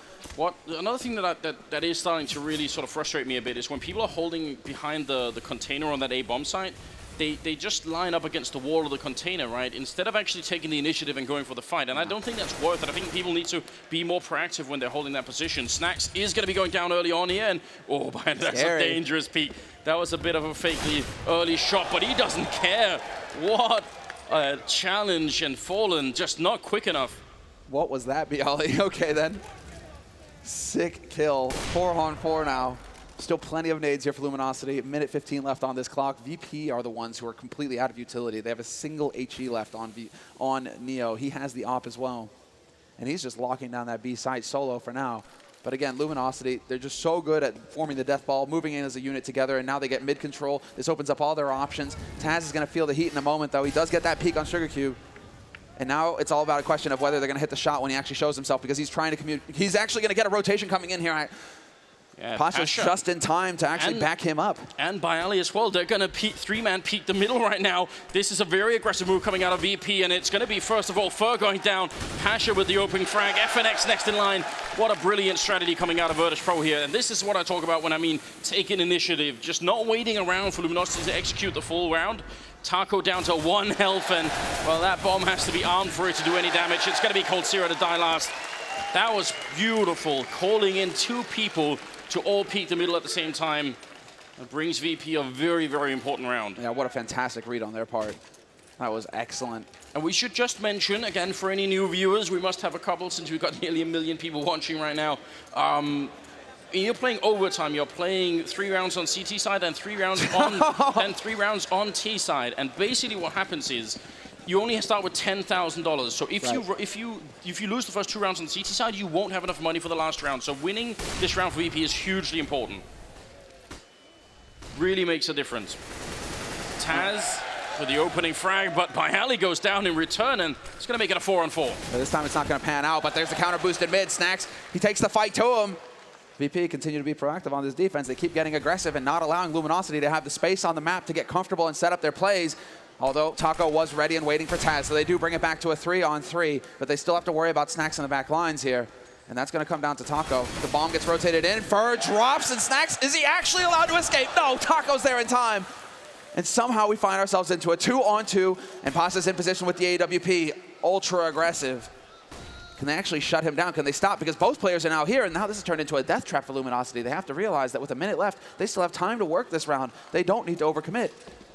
Another thing that is starting to really sort of frustrate me a bit is when people are holding behind the container on that A bomb site, they just line up against the wall of the container, right? Instead of actually taking the initiative and going for the fight. And I don't think that's worth it. I think people need to be more proactive when they're holding that position. Snacks is going to be going down early on here. And, oh, man, that's a dangerous peek. That was a bit of a fakely early shot, but he doesn't care. What a challenge, and Fallen just not quick enough. What was that, Bialy? Okay, then. Sick kill. 4 on 4 now. Still plenty of nades here for Luminosity. Minute 15 left on this clock. VP are the ones who are completely out of utility. They have a single HE left on Neo. He has the op as well. And he's just locking down that B site solo for now. But again, Luminosity, they're just so good at forming the death ball, moving in as a unit together, and now they get mid control. This opens up all their options. Taz is going to feel the heat in a moment, though. He does get that peek on Sugar Cube. And now it's all about a question of whether they're going to hit the shot when he actually shows himself, because he's trying to commute. He's actually going to get a rotation coming in here. Yeah, Pasha's just in time to actually back him up. And Bialy as well. They're going to three-man peek the middle right now. This is a very aggressive move coming out of VP, and it's going to be, first of all, Fur going down, Pasha with the opening frag, FNX next in line. What a brilliant strategy coming out of Virtus.Pro here. And this is what I talk about when I mean taking initiative, just not waiting around for Luminosity to execute the full round. Taco down to 1 health, and, well, that bomb has to be armed for it to do any damage. It's going to be Cold Zero to die last. That was beautiful, calling in 2 people to all peek the middle at the same time. It brings VP a very, very important round. Yeah, what a fantastic read on their part. That was excellent. And we should just mention, again, for any new viewers, we must have a couple since we've got nearly 1 million people watching right now. You're playing overtime. You're playing 3 rounds on CT side and 3 rounds on, and 3 rounds on T side. And basically what happens is, you only start with $10,000. So if you lose the first 2 rounds on the CT side, you won't have enough money for the last round. So winning this round for VP is hugely important. Really makes a difference. Taz for the opening frag, but Bialy goes down in return, and it's going to make it a 4 on 4. This time it's not going to pan out, but there's the counter boosted mid. Snacks, he takes the fight to him. VP continue to be proactive on this defense. They keep getting aggressive and not allowing Luminosity to have the space on the map to get comfortable and set up their plays. Although Taco was ready and waiting for Taz, so they do bring it back to a 3 on 3, but they still have to worry about Snacks in the back lines here. And that's going to come down to Taco. The bomb gets rotated in, Fur drops, and Snacks, is he actually allowed to escape? No, Taco's there in time. And somehow we find ourselves into a 2 on 2, and Pasta's in position with the AWP, ultra aggressive. Can they actually shut him down? Can they stop? Because both players are now here, and now this has turned into a death trap for Luminosity. They have to realize that with a minute left, they still have time to work this round. They don't need to overcommit.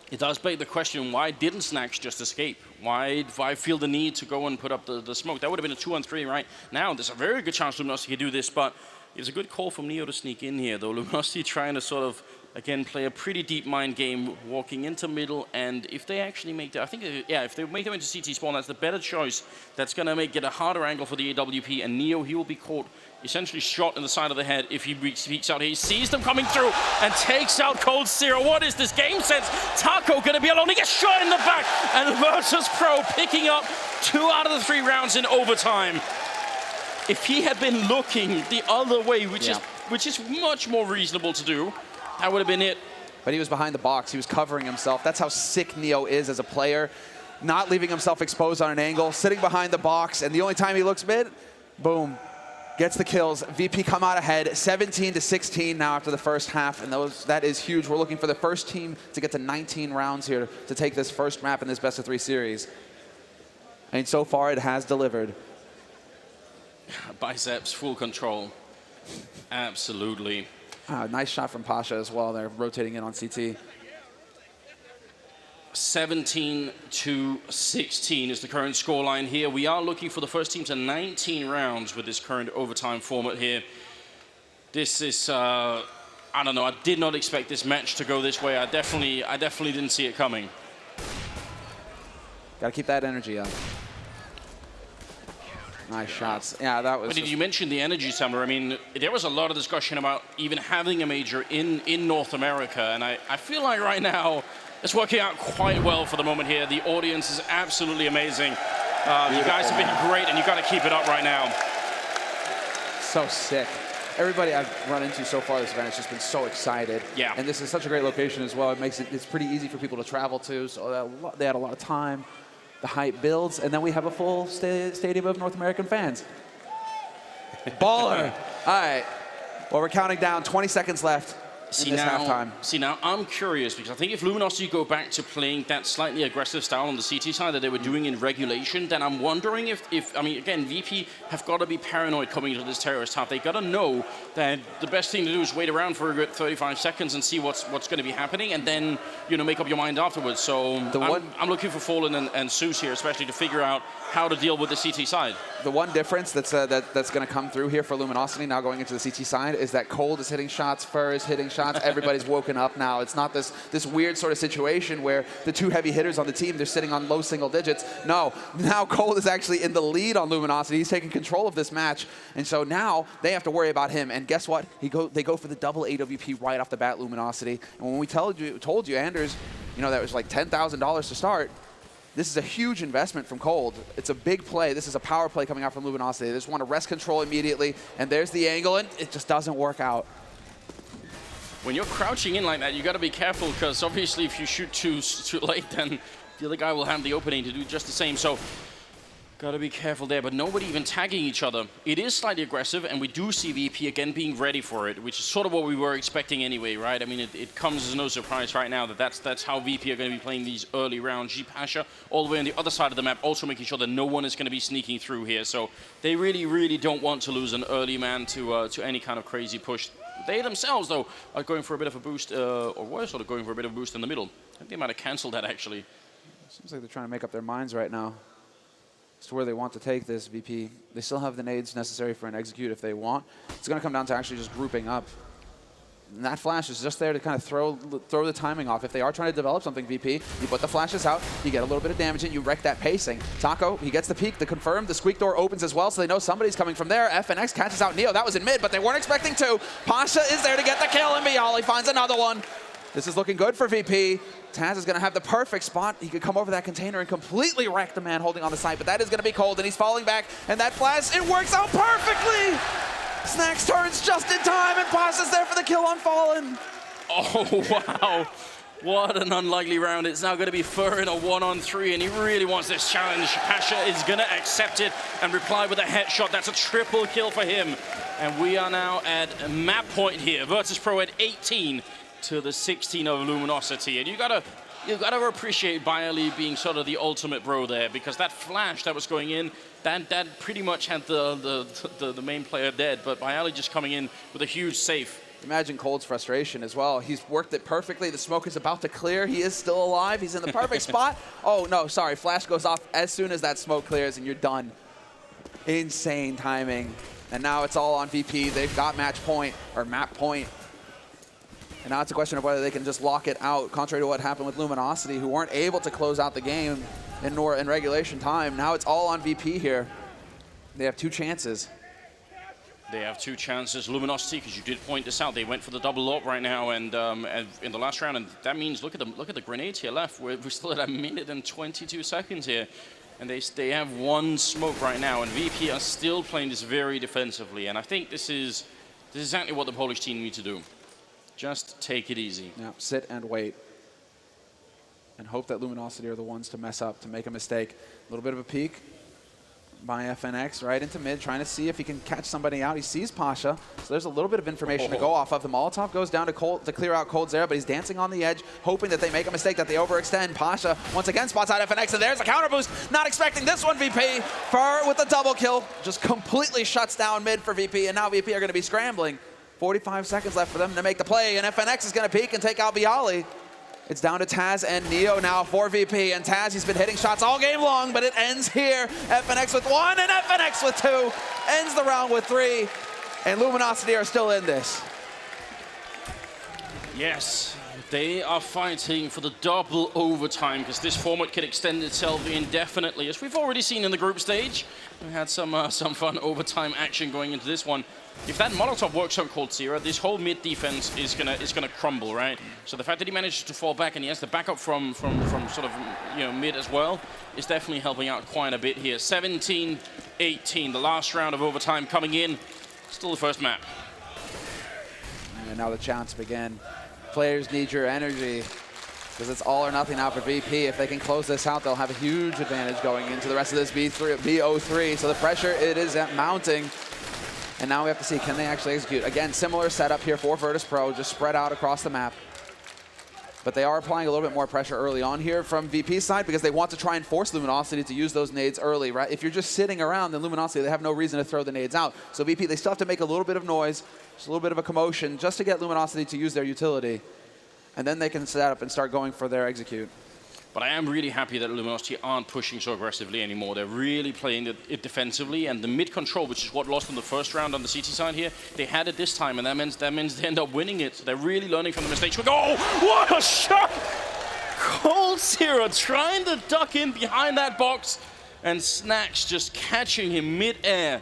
It does beg the question, why didn't Snacks just escape? Why feel the need to go and put up the smoke? That would have been a 2 on 3 right now. There's a very good chance Luminosity could do this, but it's a good call from Neo to sneak in here, though. Luminosity trying to sort of, again, play a pretty deep mind game, walking into middle, and if they actually make that, I think, yeah, if they make them into CT spawn, that's the better choice. That's going to make it a harder angle for the AWP, and Neo, he will be caught, essentially shot in the side of the head if he peeks out. He sees them coming through and takes out Cold Zero. What is this game sense? Taco going to be alone. He gets shot in the back, and Virtus.Pro picking up 2 out of the 3 rounds in overtime. If he had been looking the other way, which is much more reasonable to do, that would have been it. but he was behind the box. He was covering himself. That's how sick Neo is as a player. Not leaving himself exposed on an angle, sitting behind the box, and the only time he looks mid, boom, gets the kills. VP come out ahead, 17-16 now after the first half, and that is huge. We're looking for the first team to get to 19 rounds here to take this first map in this best-of-3 series. And so far, it has delivered. Biceps, full control. Absolutely. Nice shot from Pasha as well. They're rotating in on CT. 17-16 is the current scoreline here. We are looking for the first team to 19 rounds with this current overtime format here. This is, I don't know, I did not expect this match to go this way. I definitely didn't see it coming. Gotta keep that energy up. Nice shots. Yeah, that was. But did you mention the energy, Semmler? I mean, there was a lot of discussion about even having a major in North America, and I feel like right now it's working out quite well for the moment here. The audience is absolutely amazing. You guys have been great, and you got to keep it up right now. So sick. Everybody I've run into so far this event has just been so excited. Yeah. And this is such a great location as well. It's pretty easy for people to travel to, so they had a lot of time. The hype builds, and then we have a full stadium of North American fans. Baller. All right. Well, we're counting down. 20 seconds left in this halftime. See, now I'm curious, because I think if Luminosity go back to playing that slightly aggressive style on the CT side that they were doing in regulation, then I'm wondering if I mean, again, VP have got to be paranoid coming into this terrorist half. They got to know that the best thing to do is wait around for a good 35 seconds and see what's going to be happening, and then, you know, make up your mind afterwards. So I'm looking for Fallen and Zeus here, especially to figure out how to deal with the CT side. The one difference that's going to come through here for Luminosity now going into the CT side is that Cold is hitting shots, Fur is hitting shots. Everybody's woken up now. It's not this weird sort of situation where the two heavy hitters on the team, they're sitting on low single digits. No, now Cold is actually in the lead on Luminosity. He's taking control of this match, and so now they have to worry about him. And guess what? They go for the double AWP right off the bat, Luminosity. And when we told you, Anders, you know, that was like $10,000 to start. This is a huge investment from Cold. It's a big play. This is a power play coming out from Luminosity. They just want to rest control immediately, and there's the angle, and it just doesn't work out. When you're crouching in like that, you got to be careful, because obviously if you shoot too late, then the other guy will have the opening to do just the same. So got to be careful there, but nobody even tagging each other. It is slightly aggressive, and we do see VP again being ready for it, which is sort of what we were expecting anyway, right? I mean, it comes as no surprise right now that that's how VP are going to be playing these early rounds. G Pasha all the way on the other side of the map, also making sure that no one is going to be sneaking through here. So they really, really don't want to lose an early man to any kind of crazy push. They themselves, though, are going for a bit of a boost, or were sort of going for a bit of a boost in the middle. I think they might have canceled that, actually. Seems like they're trying to make up their minds right now as to where they want to take this, VP. They still have the nades necessary for an execute if they want. It's going to come down to actually just grouping up. And that flash is just there to kind of throw the timing off. If they are trying to develop something, VP, you put the flashes out, you get a little bit of damage in, you wreck that pacing. Taco, he gets the peek, the confirm, the squeak door opens as well, so they know somebody's coming from there. FNX catches out Neo. That was in mid, but they weren't expecting to. Pasha is there to get the kill, and Bialy finds another one. This is looking good for VP. Taz is going to have the perfect spot. He could come over that container and completely wreck the man holding on the site, but that is going to be Cold, and he's falling back, and that flash, it works out perfectly! Snacks turns just in time, and Pasha's there for the kill on Fallen. Oh, wow. What an unlikely round. It's now going to be Fur in a 1-on-3, and he really wants this challenge. Pasha is going to accept it and reply with a headshot. That's a triple kill for him. And we are now at map point here. Virtus.Pro at 18 to the 16 of Luminosity. And you gotta appreciate Bialy being sort of the ultimate bro there, because that flash that was going in, that pretty much had the main player dead, but Bialy just coming in with a huge safe. Imagine Cold's frustration as well. He's worked it perfectly. The smoke is about to clear. He is still alive. He's in the perfect spot. Oh, no, sorry. Flash goes off as soon as that smoke clears, and you're done. Insane timing. And now it's all on VP. They've got match point, or map point. And now it's a question of whether they can just lock it out, contrary to what happened with Luminosity, who weren't able to close out the game in regulation time. Now it's all on VP here. They have two chances. They have two chances. Luminosity, because you did point this out, they went for the double AWP right now, and in the last round, and that means look at the grenades here left. We're still at 1 minute and 22 seconds here, and they have one smoke right now, and VP are still playing this very defensively, and I think this is exactly what the Polish team need to do. Just take it easy. Yeah, sit and wait. And hope that Luminosity are the ones to mess up, to make a mistake. A little bit of a peek by FNX right into mid, trying to see if he can catch somebody out. He sees Pasha, so there's a little bit of information to go off of. The Molotov goes down to Cold to clear out Cold's there, but he's dancing on the edge, hoping that they make a mistake, that they overextend. Pasha once again spots out FNX, and there's a counter boost. Not expecting this one, VP. Far with the double kill, just completely shuts down mid for VP, and now VP are going to be scrambling. 45 seconds left for them to make the play, and FNX is going to peek and take out Bialy. It's down to Taz and Neo now for VP, and Taz, he's been hitting shots all game long, but it ends here. FNX with 1 and FNX with 2. Ends the round with 3, and Luminosity are still in this. Yes, they are fighting for the double overtime because this format can extend itself indefinitely. As we've already seen in the group stage, we had some fun overtime action going into this one. If that Molotov works on Cold Zero, this whole mid defense is gonna crumble, right? So the fact that he manages to fall back and he has the backup from sort of mid as well is definitely helping out quite a bit here. 17-18, the last round of overtime coming in. Still the first map. And now the chants begin. Players need your energy, because it's all or nothing now for VP. If they can close this out, they'll have a huge advantage going into the rest of this BO3. So the pressure, it is mounting. And now we have to see, can they actually execute? Again, similar setup here for Virtus.Pro, just spread out across the map. But they are applying a little bit more pressure early on here from VP's side, because they want to try and force Luminosity to use those nades early, right? If you're just sitting around, then Luminosity, they have no reason to throw the nades out. So VP, they still have to make a little bit of noise, just a little bit of a commotion, just to get Luminosity to use their utility. And then they can set up and start going for their execute. But I am really happy that Luminosity aren't pushing so aggressively anymore. They're really playing it defensively, and the mid control, which is what lost in the first round on the CT side here, they had it this time, and that means they end up winning it. So they're really learning from the mistakes. Oh, what a shot! Cold Zero trying to duck in behind that box, and Snacks just catching him mid-air.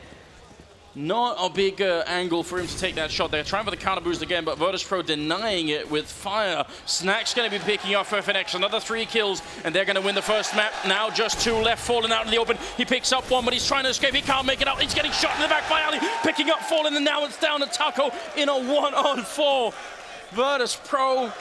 Not a big angle for him to take that shot. They're trying for the counter boost again, but Virtus.Pro denying it with fire. Snack's going to be picking off FNX. Another 3 kills, and they're going to win the first map. Now just 2 left, falling out in the open. He picks up 1, but he's trying to escape. He can't make it out. He's getting shot in the back by Ali. Picking up Fallen, and now it's down to Taco in a 1-on-4. Virtus.Pro,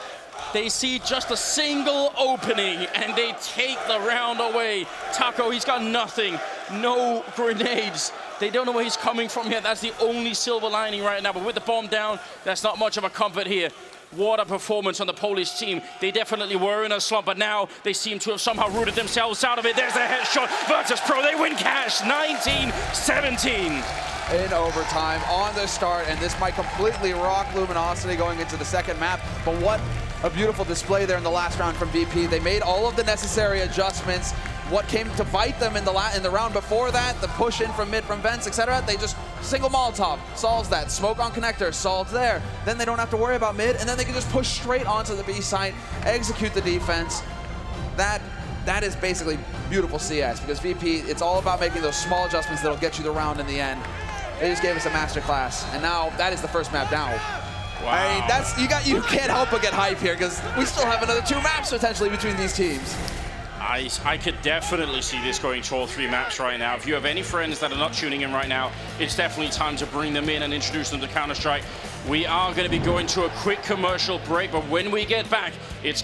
they see just a single opening, and they take the round away. Taco, he's got nothing. No grenades. They don't know where he's coming from yet. That's the only silver lining right now. But with the bomb down, that's not much of a comfort here. What a performance on the Polish team. They definitely were in a slump, but now they seem to have somehow rooted themselves out of it. There's a headshot. Virtus.Pro, they win cash. 19-17. In overtime on the start, and this might completely rock Luminosity going into the second map. But what a beautiful display there in the last round from VP. They made all of the necessary adjustments. What came to bite them in the round before that, the push in from mid, from vents, etc. They just single Molotov, solves that. Smoke on connector, solved there. Then they don't have to worry about mid, and then they can just push straight onto the B site, execute the defense. That is basically beautiful CS, because VP, it's all about making those small adjustments that'll get you the round in the end. They just gave us a masterclass, and now that is the first map down. Wow. I mean, you can't help but get hype here, because we still have another 2 maps potentially between these teams. I could definitely see this going to all 3 maps right now. If you have any friends that are not tuning in right now, it's definitely time to bring them in and introduce them to Counter-Strike. We are going to be going to a quick commercial break, but when we get back, it's